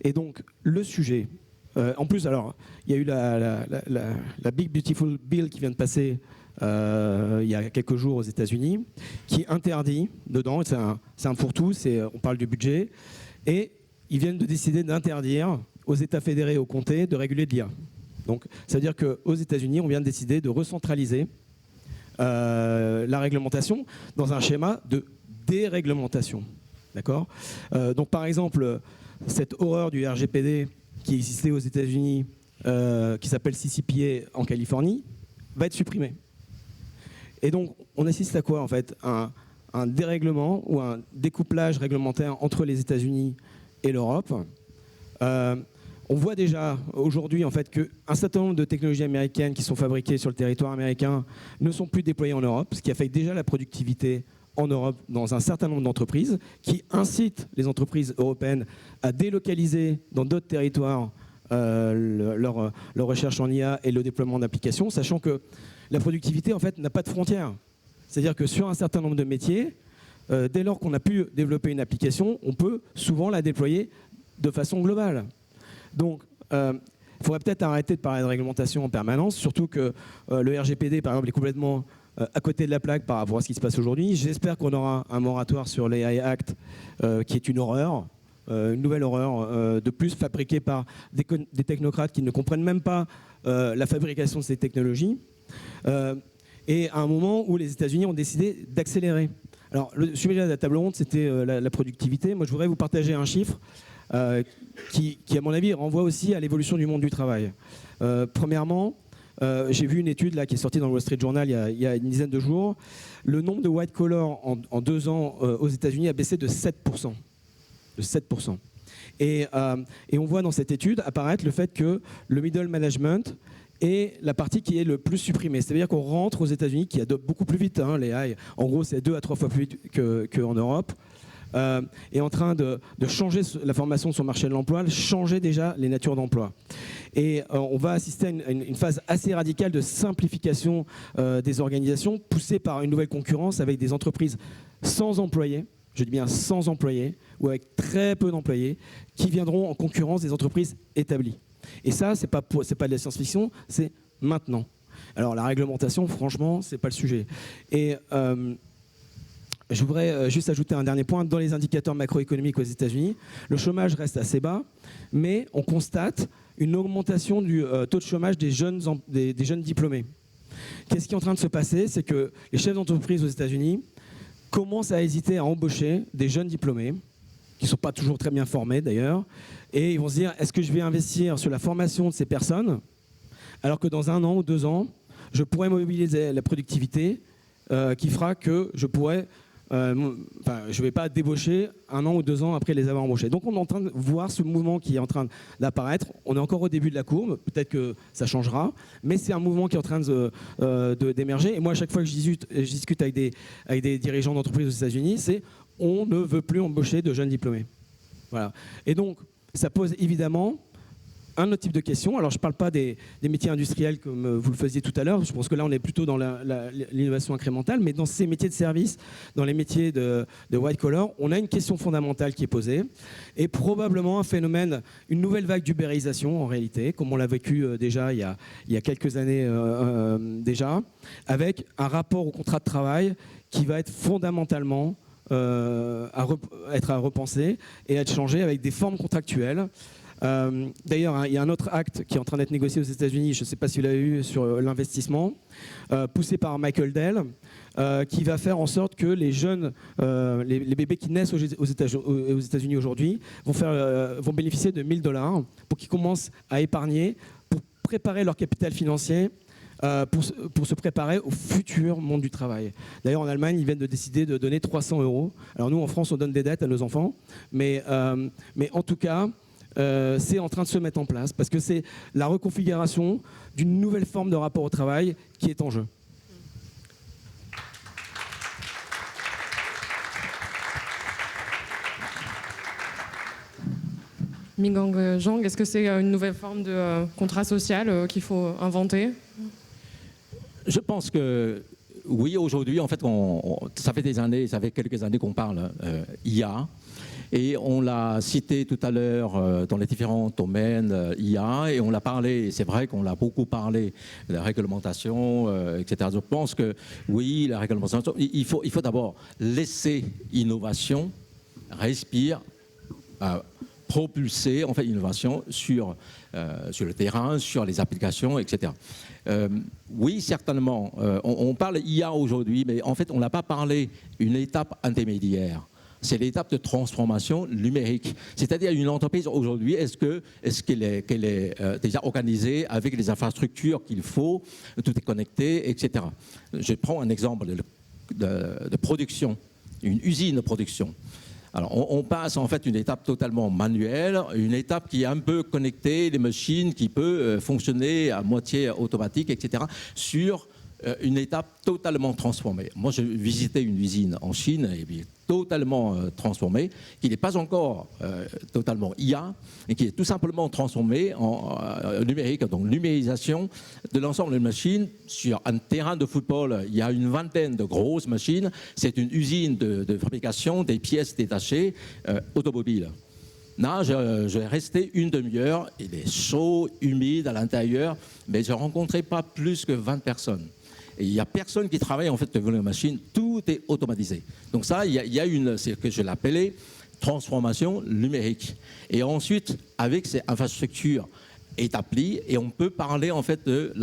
Et donc, le sujet, en plus, alors, il y a eu la Big Beautiful Bill qui vient de passer il y a quelques jours aux États-Unis, qui interdit, dedans, c'est un fourre-tout, on parle du budget, et ils viennent de décider d'interdire aux États fédérés et aux comtés de réguler de l'IA. Donc, ça veut dire qu'aux États-Unis, on vient de décider de recentraliser la réglementation dans un schéma de déréglementation. D'accord ? Donc, par exemple, cette horreur du RGPD qui existait aux États-Unis, qui s'appelle CCPA en Californie, va être supprimée. Et donc, on assiste à quoi, en fait ? Un dérèglement ou un découplage réglementaire entre les États-Unis et l'Europe. On voit déjà aujourd'hui en fait qu'un certain nombre de technologies américaines qui sont fabriquées sur le territoire américain ne sont plus déployées en Europe, ce qui affecte déjà la productivité en Europe dans un certain nombre d'entreprises, qui incite les entreprises européennes à délocaliser dans d'autres territoires leur recherche en IA et le déploiement d'applications, sachant que la productivité en fait n'a pas de frontières. C'est-à-dire que sur un certain nombre de métiers, dès lors qu'on a pu développer une application, on peut souvent la déployer de façon globale. Donc, Il faudrait peut-être arrêter de parler de réglementation en permanence, surtout que le RGPD, par exemple, est complètement à côté de la plaque par rapport à ce qui se passe aujourd'hui. J'espère qu'on aura un moratoire sur l'AI Act qui est une horreur, une nouvelle horreur de plus fabriquée par des technocrates qui ne comprennent même pas la fabrication de ces technologies. Et à un moment où les États-Unis ont décidé d'accélérer. Alors, le sujet de la table ronde, c'était la productivité. Moi, je voudrais vous partager un chiffre qui, à mon avis, renvoie aussi à l'évolution du monde du travail. Premièrement, j'ai vu une étude là, qui est sortie dans le Wall Street Journal il y a une dizaine de jours. Le nombre de white collar en 2 ans aux États-Unis a baissé de 7%. De 7%. Et on voit dans cette étude apparaître le fait que le middle management est la partie qui est le plus supprimée. C'est-à-dire qu'on rentre aux États-Unis, qui adoptent beaucoup plus vite les AI. En gros, c'est 2 à 3 fois plus vite qu'en Europe. Est en train de changer la formation de son marché de l'emploi, changer déjà les natures d'emploi. Et on va assister à une phase assez radicale de simplification des organisations, poussée par une nouvelle concurrence avec des entreprises sans employés, je dis bien sans employés, ou avec très peu d'employés, qui viendront en concurrence des entreprises établies. Et ça, c'est pas de la science-fiction, c'est maintenant. Alors la réglementation, franchement, c'est pas le sujet. Et je voudrais juste ajouter un dernier point. Dans les indicateurs macroéconomiques aux États-Unis, le chômage reste assez bas, mais on constate une augmentation du taux de chômage des jeunes diplômés. Qu'est-ce qui est en train de se passer? C'est que les chefs d'entreprise aux États-Unis commencent à hésiter à embaucher des jeunes diplômés, qui ne sont pas toujours très bien formés d'ailleurs, et ils vont se dire, est-ce que je vais investir sur la formation de ces personnes, alors que dans 1 an ou 2 ans, je pourrais mobiliser la productivité qui fera que je pourrais... je ne vais pas débaucher 1 an ou 2 ans après les avoir embauchés. Donc on est en train de voir ce mouvement qui est en train d'apparaître. On est encore au début de la courbe, peut-être que ça changera, mais c'est un mouvement qui est en train d'émerger. Et moi, à chaque fois que je discute avec des dirigeants d'entreprises aux États-Unis, c'est on ne veut plus embaucher de jeunes diplômés. Voilà. Et donc, ça pose évidemment un autre type de questions. Alors, je ne parle pas des métiers industriels comme vous le faisiez tout à l'heure. Je pense que là, on est plutôt dans l'innovation incrémentale. Mais dans ces métiers de service, dans les métiers de white collar, on a une question fondamentale qui est posée. Et probablement un phénomène, une nouvelle vague d'ubérisation, en réalité, comme on l'a vécu déjà il y a quelques années déjà, avec un rapport au contrat de travail qui va être fondamentalement être à repenser et à être changé avec des formes contractuelles. D'ailleurs, il y a un autre acte qui est en train d'être négocié aux États-Unis, je ne sais pas si vous l'avez vu, sur l'investissement, poussé par Michael Dell, qui va faire en sorte que les jeunes, les bébés qui naissent aux États-Unis aujourd'hui vont bénéficier de $1000 pour qu'ils commencent à épargner, pour préparer leur capital financier, pour se préparer au futur monde du travail. D'ailleurs, en Allemagne, ils viennent de décider de donner 300 €. Alors nous, en France, on donne des dettes à nos enfants, mais en tout cas, c'est en train de se mettre en place parce que c'est la reconfiguration d'une nouvelle forme de rapport au travail qui est en jeu. Minggang Zhang, est-ce que c'est une nouvelle forme de contrat social qu'il faut inventer? Je pense que oui, aujourd'hui, en fait, ça fait des années, ça fait quelques années qu'on parle IA. Et on l'a cité tout à l'heure dans les différents domaines IA, et on l'a parlé, c'est vrai qu'on l'a beaucoup parlé de la réglementation, etc. Je pense que oui, la réglementation, il faut d'abord laisser innovation, respire, propulser en fait l'innovation sur le terrain, sur les applications, etc. Oui, certainement, on parle IA aujourd'hui, mais en fait, on n'a pas parlé d'une étape intermédiaire. C'est l'étape de transformation numérique. C'est-à-dire une entreprise aujourd'hui, est-ce qu'elle est déjà organisée avec les infrastructures qu'il faut, tout est connecté, etc. Je prends un exemple de production, une usine de production. Alors, on passe en fait une étape totalement manuelle, une étape qui est un peu connectée, des machines qui peut fonctionner à moitié automatique, etc., sur une étape totalement transformée. Moi, j'ai visité une usine en Chine, et puis totalement transformée, qui n'est pas encore totalement IA, et qui est tout simplement transformée en numérique, donc numérisation de l'ensemble des machines. Sur un terrain de football, il y a une vingtaine de grosses machines. C'est une usine de fabrication des pièces détachées automobiles. Là, je restais une demi-heure, il est chaud, humide à l'intérieur, mais je ne rencontrais pas plus que 20 personnes. Et il n'y a personne qui travaille en fait devant la machine, tout est automatisé. Donc ça, il y a une, c'est ce que je l'appelais, transformation numérique. Et ensuite, avec ces infrastructures établies, et on peut parler en fait de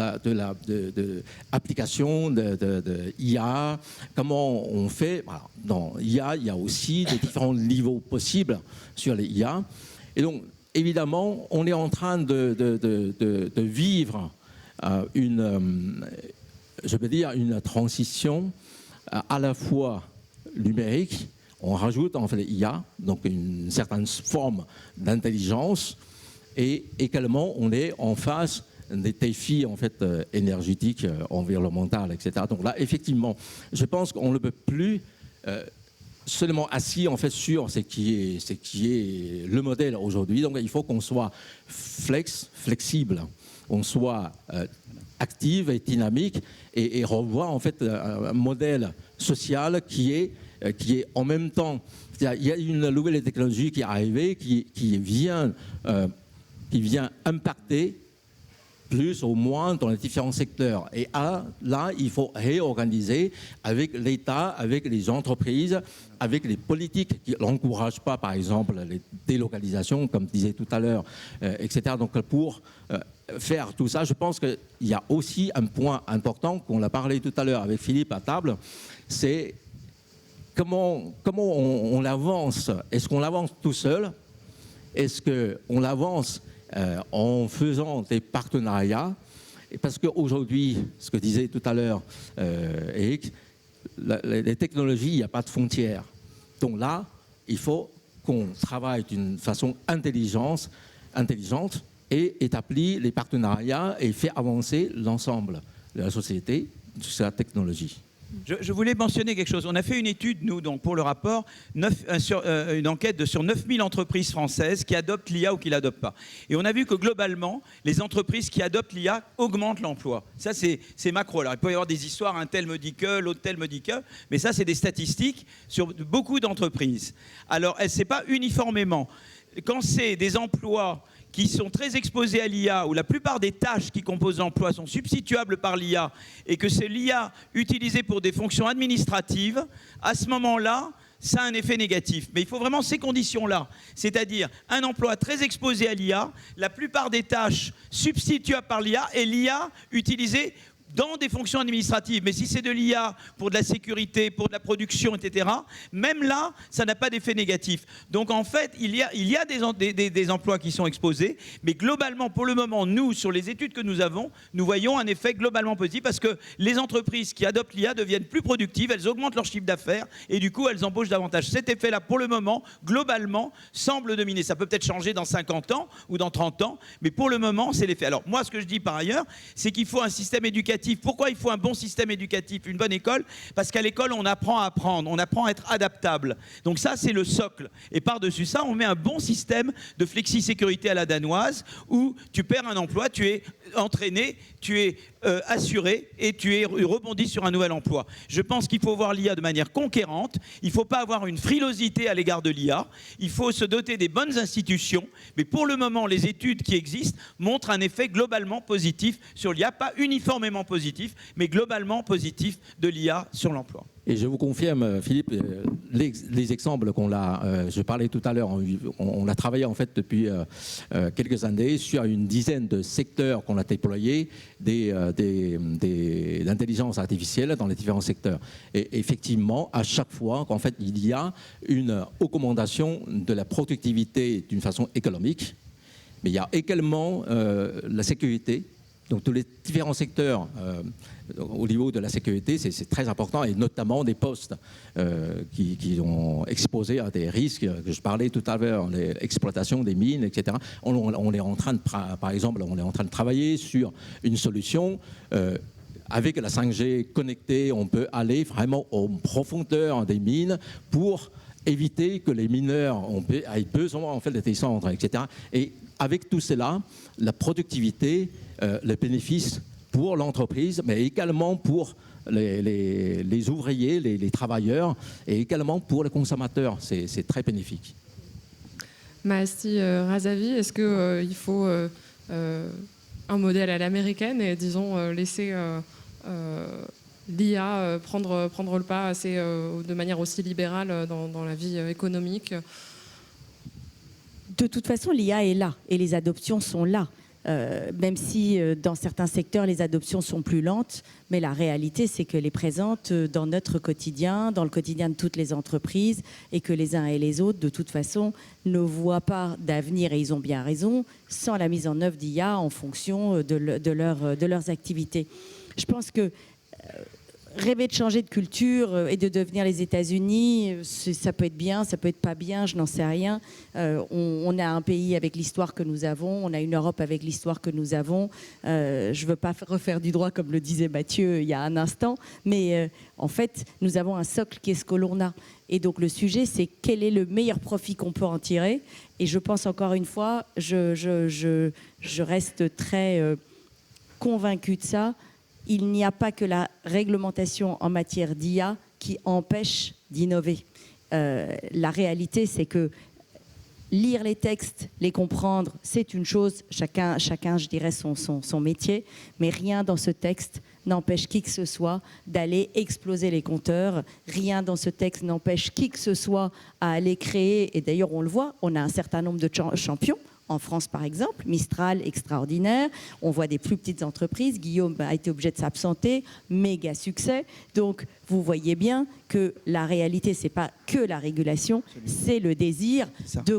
application de IA, comment on fait. Voilà. Dans IA, il y a aussi des différents niveaux possibles sur les IA. Et donc, évidemment, on est en train de vivre je veux dire, une transition à la fois numérique. On rajoute en fait l'IA, donc une certaine forme d'intelligence, et également on est en face des défis en fait énergétiques, environnementaux, etc. Donc là, effectivement, je pense qu'on ne peut plus seulement assis en fait sur ce qui est le modèle aujourd'hui. Donc il faut qu'on soit flexible, on soit active et dynamique, et revoir en fait un modèle social qui est en même temps. Il y a une nouvelle technologie qui est arrivée, qui vient impacter plus ou moins dans les différents secteurs. Et là, il faut réorganiser avec l'État, avec les entreprises, avec les politiques qui n'encouragent pas, par exemple, les délocalisations, comme disait tout à l'heure, etc. Donc, pour faire tout ça, je pense qu'il y a aussi un point important, qu'on a parlé tout à l'heure avec Philippe à table, c'est comment on avance. Est-ce qu'on avance tout seul? Est-ce qu'on avance en faisant des partenariats? Parce qu'aujourd'hui, ce que disait tout à l'heure Eric, les technologies, il n'y a pas de frontières. Donc là, il faut qu'on travaille d'une façon intelligente et établir les partenariats et faire avancer l'ensemble de la société sur la technologie. Je voulais mentionner quelque chose. On a fait une étude, nous, donc, pour le rapport, une enquête sur 9000 entreprises françaises qui adoptent l'IA ou qui ne l'adoptent pas. Et on a vu que globalement, les entreprises qui adoptent l'IA augmentent l'emploi. Ça, c'est macro. Alors, il peut y avoir des histoires, un tel me dit que, l'autre tel me dit que, mais ça, c'est des statistiques sur beaucoup d'entreprises. Alors, ce n'est pas uniformément. Quand c'est des emplois qui sont très exposés à l'IA, où la plupart des tâches qui composent l'emploi sont substituables par l'IA, et que c'est l'IA utilisée pour des fonctions administratives, à ce moment-là, ça a un effet négatif. Mais il faut vraiment ces conditions-là, c'est-à-dire un emploi très exposé à l'IA, la plupart des tâches substituables par l'IA, et l'IA utilisée dans des fonctions administratives. Mais si c'est de l'IA pour de la sécurité, pour de la production, etc., même là, ça n'a pas d'effet négatif. Donc en fait, il y a des emplois qui sont exposés, mais globalement, pour le moment, nous, sur les études que nous avons, nous voyons un effet globalement positif parce que les entreprises qui adoptent l'IA deviennent plus productives, elles augmentent leur chiffre d'affaires et du coup, elles embauchent davantage. Cet effet-là, pour le moment, globalement, semble dominer. Ça peut peut-être changer dans 50 ans ou dans 30 ans, mais pour le moment, c'est l'effet. Alors moi, ce que je dis par ailleurs, c'est qu'il faut un système éducatif. Pourquoi il faut un bon système éducatif, une bonne école? Parce qu'à l'école, on apprend à apprendre, on apprend à être adaptable. Donc ça, c'est le socle. Et par-dessus ça, on met un bon système de flexi-sécurité à la danoise où tu perds un emploi, tu es entraîné, tu es assuré et tu es rebondi sur un nouvel emploi. Je pense qu'il faut voir l'IA de manière conquérante. Il ne faut pas avoir une frilosité à l'égard de l'IA. Il faut se doter des bonnes institutions. Mais pour le moment, les études qui existent montrent un effet globalement positif sur l'IA, pas uniformément positif, mais globalement positif de l'IA sur l'emploi. Et je vous confirme, Philippe, les exemples je parlais tout à l'heure, on a travaillé en fait depuis quelques années sur une dizaine de secteurs qu'on a déployés d'intelligence artificielle dans les différents secteurs. Et effectivement, à chaque fois qu'en fait il y a une augmentation de la productivité d'une façon économique, mais il y a également la sécurité. Donc tous les différents secteurs au niveau de la sécurité, c'est très important, et notamment des postes qui sont exposés à des risques que je parlais tout à l'heure, l'exploitation des mines, etc. On est en train par exemple, on est en train de travailler sur une solution. Avec la 5G connectée, on peut aller vraiment en profondeur des mines pour éviter que les mineurs aient besoin en fait de descendre, etc. Et avec tout cela, la productivité, le bénéfice pour l'entreprise, mais également pour les ouvriers, les travailleurs, et également pour les consommateurs. C'est très bénéfique. Mahasti Razavi, est-ce qu'il faut un modèle à l'américaine et, disons, laisser l'IA prendre le pas de manière aussi libérale dans la vie économique? De toute façon, l'IA est là et les adoptions sont là. Même si dans certains secteurs, les adoptions sont plus lentes, mais la réalité, c'est qu'elle est présente dans notre quotidien, dans le quotidien de toutes les entreprises, et que les uns et les autres, de toute façon, ne voient pas d'avenir, et ils ont bien raison, sans la mise en œuvre d'IA en fonction de leurs activités. Je pense que rêver de changer de culture et de devenir les États-Unis, ça peut être bien, ça peut être pas bien, je n'en sais rien. On a un pays avec l'histoire que nous avons, on a une Europe avec l'histoire que nous avons. Je ne veux pas refaire du droit comme le disait Mathieu il y a un instant, mais en fait, nous avons un socle qui est ce que l'on a. Et donc le sujet, c'est quel est le meilleur profit qu'on peut en tirer. Et je pense encore une fois, je reste très convaincue de ça. Il n'y a pas que la réglementation en matière d'IA qui empêche d'innover. La réalité, c'est que lire les textes, les comprendre, c'est une chose. Chacun je dirais, son métier. Mais rien dans ce texte n'empêche qui que ce soit d'aller exploser les compteurs. Rien dans ce texte n'empêche qui que ce soit à aller créer. Et d'ailleurs, on le voit, on a un certain nombre de champions. En France, par exemple, Mistral, extraordinaire. On voit des plus petites entreprises. Guillaume a été obligé de s'absenter. Méga succès. Donc, vous voyez bien que la réalité, ce n'est pas que la régulation, c'est le désir de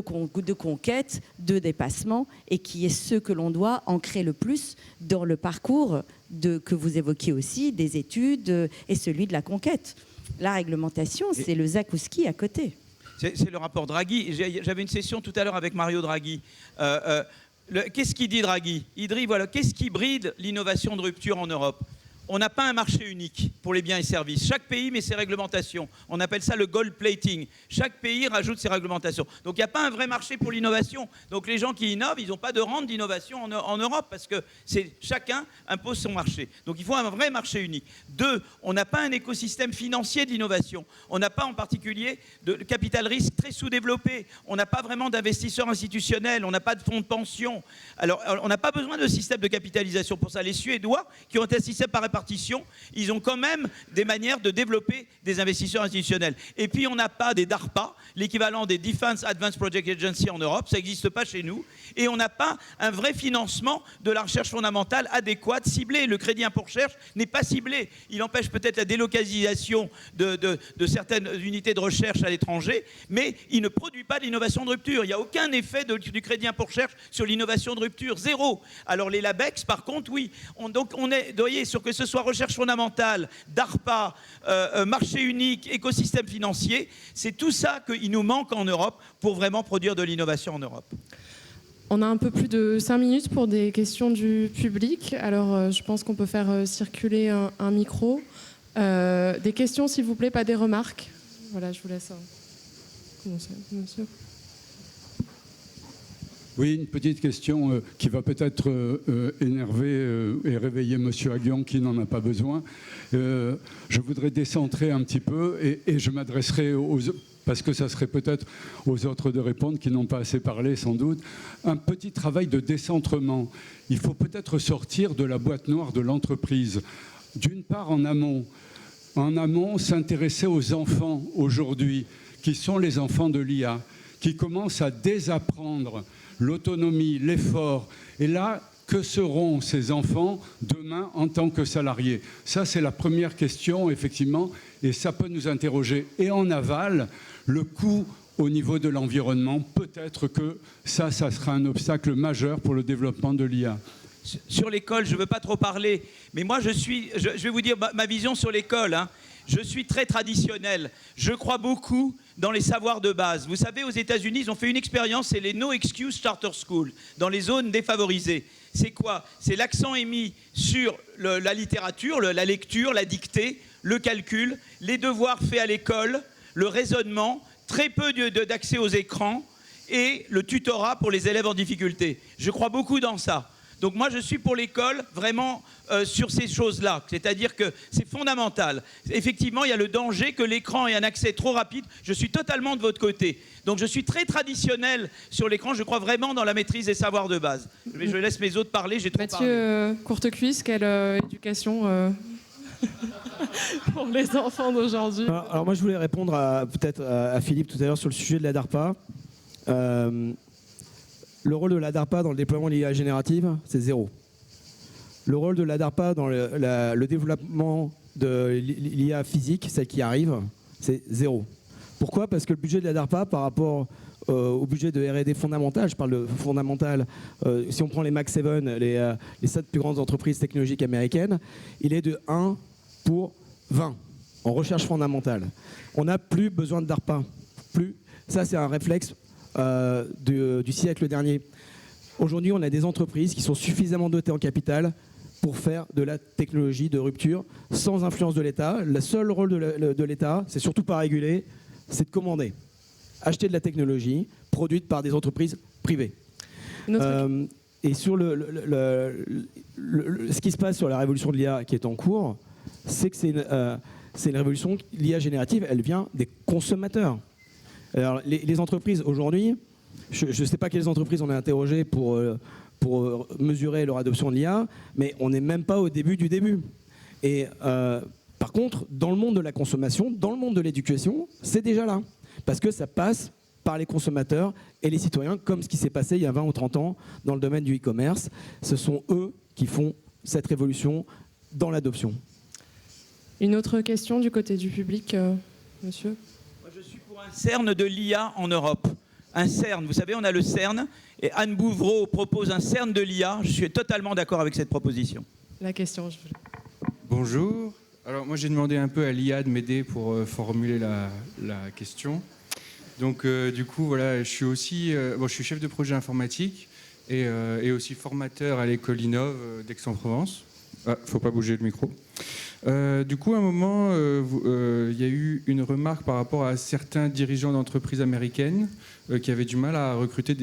conquête, de dépassement, et qui est ce que l'on doit ancrer le plus dans le parcours que vous évoquiez aussi, des études et celui de la conquête. La réglementation, c'est le Zakouski à côté. C'est le rapport Draghi. J'avais une session tout à l'heure avec Mario Draghi. Qu'est-ce qu'il dit Draghi? Il dit, voilà, qu'est-ce qui bride l'innovation de rupture en Europe? On n'a pas un marché unique pour les biens et services. Chaque pays met ses réglementations. On appelle ça le gold plating. Chaque pays rajoute ses réglementations. Donc il n'y a pas un vrai marché pour l'innovation. Donc les gens qui innovent, ils n'ont pas de rente d'innovation en Europe parce que chacun impose son marché. Donc il faut un vrai marché unique. 2, on n'a pas un écosystème financier d'innovation. On n'a pas en particulier de capital risque très sous-développé. On n'a pas vraiment d'investisseurs institutionnels. On n'a pas de fonds de pension. Alors on n'a pas besoin de système de capitalisation pour ça. Les Suédois, qui ont un système par répartition, ils ont quand même des manières de développer des investisseurs institutionnels. Et puis on n'a pas des DARPA, l'équivalent des Defense Advanced Project Agency en Europe, ça n'existe pas chez nous. Et on n'a pas un vrai financement de la recherche fondamentale adéquate, ciblée. Le crédit impôt recherche n'est pas ciblé. Il empêche peut-être la délocalisation de certaines unités de recherche à l'étranger, mais il ne produit pas d'innovation de rupture. Il n'y a aucun effet du crédit impôt recherche sur l'innovation de rupture, zéro. Alors les LABEX, par contre, oui. Donc on est, vous voyez, sur que ce soit recherche fondamentale, DARPA, marché unique, écosystème financier, c'est tout ça qu'il nous manque en Europe pour vraiment produire de l'innovation en Europe. On a un peu plus de 5 minutes pour des questions du public. Alors, je pense qu'on peut faire circuler un micro. Des questions, s'il vous plaît, pas des remarques. Voilà, je vous laisse commencer, monsieur. Oui, une petite question qui va peut-être énerver et réveiller M. Aguillon qui n'en a pas besoin. Je voudrais décentrer un petit peu et je m'adresserai parce que ça serait peut-être aux autres de répondre qui n'ont pas assez parlé sans doute. Un petit travail de décentrement. Il faut peut-être sortir de la boîte noire de l'entreprise. D'une part en amont. En amont, s'intéresser aux enfants aujourd'hui, qui sont les enfants de l'IA, qui commencent à désapprendre l'autonomie, l'effort. Et là, que seront ces enfants demain en tant que salariés? Ça, c'est la première question, effectivement, et ça peut nous interroger. Et en aval, le coût au niveau de l'environnement, peut-être que ça sera un obstacle majeur pour le développement de l'IA. Sur l'école, je ne veux pas trop parler, mais moi, je vais vous dire ma vision sur l'école. Je suis très traditionnel. Je crois beaucoup dans les savoirs de base. Vous savez, aux États-Unis, ils ont fait une expérience, c'est les No Excuse Starter School, dans les zones défavorisées. C'est quoi? C'est l'accent est mis sur la littérature, la lecture, la dictée, le calcul, les devoirs faits à l'école, le raisonnement, très peu d'accès aux écrans et le tutorat pour les élèves en difficulté. Je crois beaucoup dans ça. Donc moi, je suis pour l'école vraiment sur ces choses-là. C'est-à-dire que c'est fondamental. Effectivement, il y a le danger que l'écran ait un accès trop rapide. Je suis totalement de votre côté. Donc je suis très traditionnel sur l'écran. Je crois vraiment dans la maîtrise des savoirs de base. Mais je laisse mes autres parler, j'ai trop parlé. Mathieu Courtecuisse, quelle éducation pour les enfants d'aujourd'hui? Alors moi, je voulais répondre peut-être à Philippe tout à l'heure sur le sujet de la DARPA. Le rôle de la DARPA dans le déploiement de l'IA générative, c'est 0. Le rôle de la DARPA dans le développement de l'IA physique, celle qui arrive, c'est 0. Pourquoi? Parce que le budget de la DARPA par rapport au budget de R&D fondamental, je parle de fondamental, si on prend les Max 7, les 7 plus grandes entreprises technologiques américaines, il est de 1 pour 20 en recherche fondamentale. On n'a plus besoin de DARPA. Plus. Ça, c'est un réflexe du siècle dernier. Aujourd'hui, on a des entreprises qui sont suffisamment dotées en capital pour faire de la technologie de rupture sans influence de l'État. Le seul rôle de l'État, c'est surtout pas réguler, c'est de commander. Acheter de la technologie produite par des entreprises privées. Et sur ce qui se passe sur la révolution de l'IA qui est en cours, c'est que c'est une révolution, l'IA générative, elle vient des consommateurs. Alors, les entreprises aujourd'hui, je ne sais pas quelles entreprises on a interrogées pour mesurer leur adoption de l'IA, mais on n'est même pas au début du début. Et par contre, dans le monde de la consommation, dans le monde de l'éducation, c'est déjà là. Parce que ça passe par les consommateurs et les citoyens, comme ce qui s'est passé il y a 20 ou 30 ans dans le domaine du e-commerce. Ce sont eux qui font cette révolution dans l'adoption. Une autre question du côté du public, monsieur? Moi, je suis pour un CERN de l'IA en Europe. Un CERN, vous savez, on a le CERN, et Anne Bouvreau propose un CERN de l'IA. Je suis totalement d'accord avec cette proposition. La question, je voulais. Bonjour. Alors moi j'ai demandé un peu à l'IA de m'aider pour formuler la question. Donc du coup voilà, je suis aussi je suis chef de projet informatique et aussi formateur à l'école Innov d'Aix-en-Provence. Ah, faut pas bouger le micro. Du coup, à un moment, il y a eu une remarque par rapport à certains dirigeants d'entreprises américaines qui avaient du mal à recruter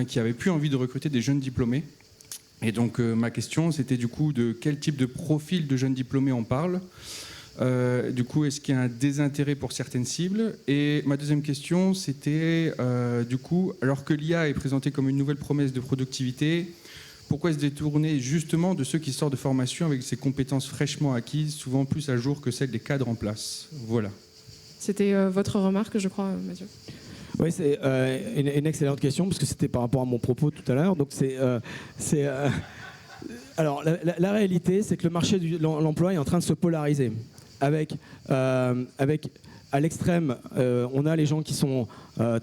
qui avaient plus envie de recruter des jeunes diplômés. Et donc, ma question, c'était du coup de quel type de profil de jeunes diplômés on parle. Du coup, est-ce qu'il y a un désintérêt pour certaines cibles? Et ma deuxième question, c'était du coup, alors que l'IA est présentée comme une nouvelle promesse de productivité, pourquoi se détourner justement de ceux qui sortent de formation avec ces compétences fraîchement acquises, souvent plus à jour que celles des cadres en place? Voilà. C'était votre remarque, je crois, Mathieu. Oui, c'est une excellente question, parce que c'était par rapport à mon propos tout à l'heure. Donc alors, la réalité, c'est que le marché de l'emploi est en train de se polariser. Avec à l'extrême, on a les gens qui sont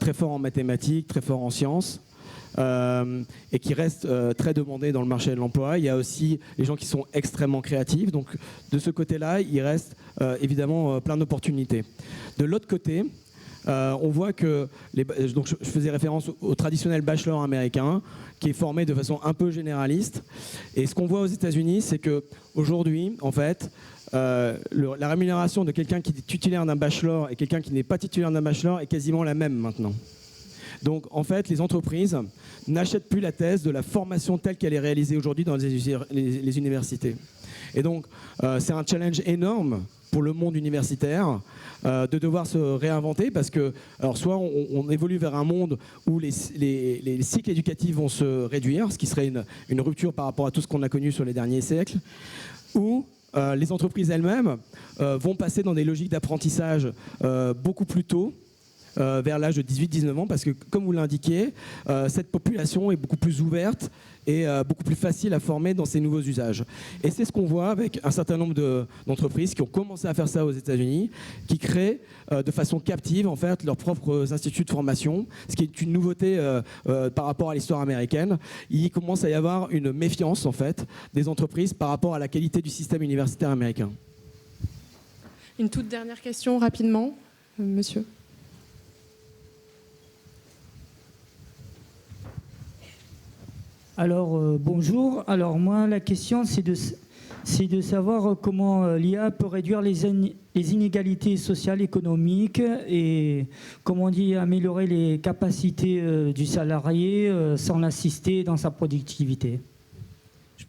très forts en mathématiques, très forts en sciences, et qui restent très demandés dans le marché de l'emploi. Il y a aussi les gens qui sont extrêmement créatifs. Donc, de ce côté-là, il reste évidemment plein d'opportunités. De l'autre côté, on voit que, donc je faisais référence au traditionnel bachelor américain, qui est formé de façon un peu généraliste. Et ce qu'on voit aux États-Unis, c'est qu'aujourd'hui, en fait, la rémunération de quelqu'un qui est titulaire d'un bachelor et quelqu'un qui n'est pas titulaire d'un bachelor est quasiment la même maintenant. Donc, en fait, les entreprises n'achètent plus la thèse de la formation telle qu'elle est réalisée aujourd'hui dans les universités. Et donc, c'est un challenge énorme pour le monde universitaire de devoir se réinventer, parce que alors soit on évolue vers un monde où les cycles éducatifs vont se réduire, ce qui serait une rupture par rapport à tout ce qu'on a connu sur les derniers siècles, ou les entreprises elles-mêmes vont passer dans des logiques d'apprentissage beaucoup plus tôt, vers l'âge de 18-19 ans, parce que, comme vous l'indiquiez, cette population est beaucoup plus ouverte et beaucoup plus facile à former dans ces nouveaux usages. Et c'est ce qu'on voit avec un certain nombre d'entreprises qui ont commencé à faire ça aux États-Unis, qui créent de façon captive en fait leurs propres instituts de formation, ce qui est une nouveauté par rapport à l'histoire américaine. Il commence à y avoir une méfiance en fait des entreprises par rapport à la qualité du système universitaire américain. Une toute dernière question rapidement, monsieur. Alors, bonjour. Alors, moi, la question, c'est de savoir comment l'IA peut réduire les inégalités sociales, économiques et, comment on dit, améliorer les capacités du salarié sans l'assister dans sa productivité.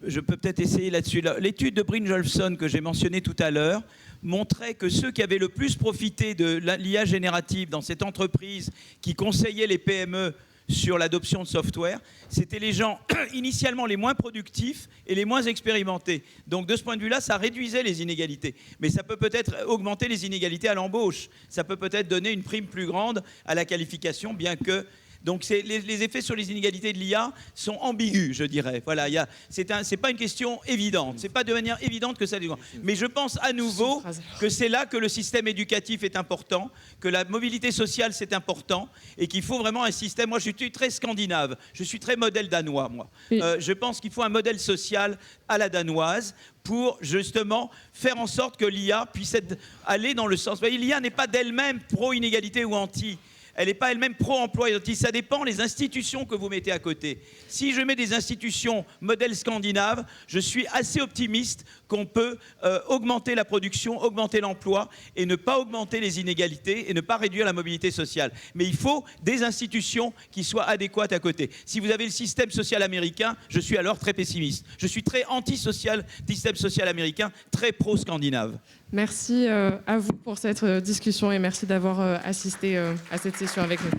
je peux peut-être essayer là-dessus. L'étude de Brynjolfsson que j'ai mentionnée tout à l'heure montrait que ceux qui avaient le plus profité de l'IA générative dans cette entreprise qui conseillait les PME sur l'adoption de software, c'était les gens initialement les moins productifs et les moins expérimentés. Donc de ce point de vue-là, ça réduisait les inégalités. Mais ça peut peut-être augmenter les inégalités à l'embauche. Ça peut peut-être donner une prime plus grande à la qualification, bien que... Donc les effets sur les inégalités de l'IA sont ambigus, je dirais. Voilà, c'est pas une question évidente. C'est pas de manière évidente que ça dépend. Mais je pense à nouveau que c'est là que le système éducatif est important, que la mobilité sociale c'est important, et qu'il faut vraiment un système. Moi, je suis très scandinave. Je suis très modèle danois, moi. Je pense qu'il faut un modèle social à la danoise pour justement faire en sorte que l'IA puisse aller dans le sens. L'IA n'est pas d'elle-même pro-inégalité ou anti. Elle n'est pas elle-même pro-emploi. Ça dépend des institutions que vous mettez à côté. Si je mets des institutions modèle scandinave, je suis assez optimiste qu'on peut augmenter la production, augmenter l'emploi et ne pas augmenter les inégalités et ne pas réduire la mobilité sociale. Mais il faut des institutions qui soient adéquates à côté. Si vous avez le système social américain, je suis alors très pessimiste. Je suis très anti-social, système social américain, très pro-scandinave. Merci à vous pour cette discussion et merci d'avoir assisté à cette session avec nous.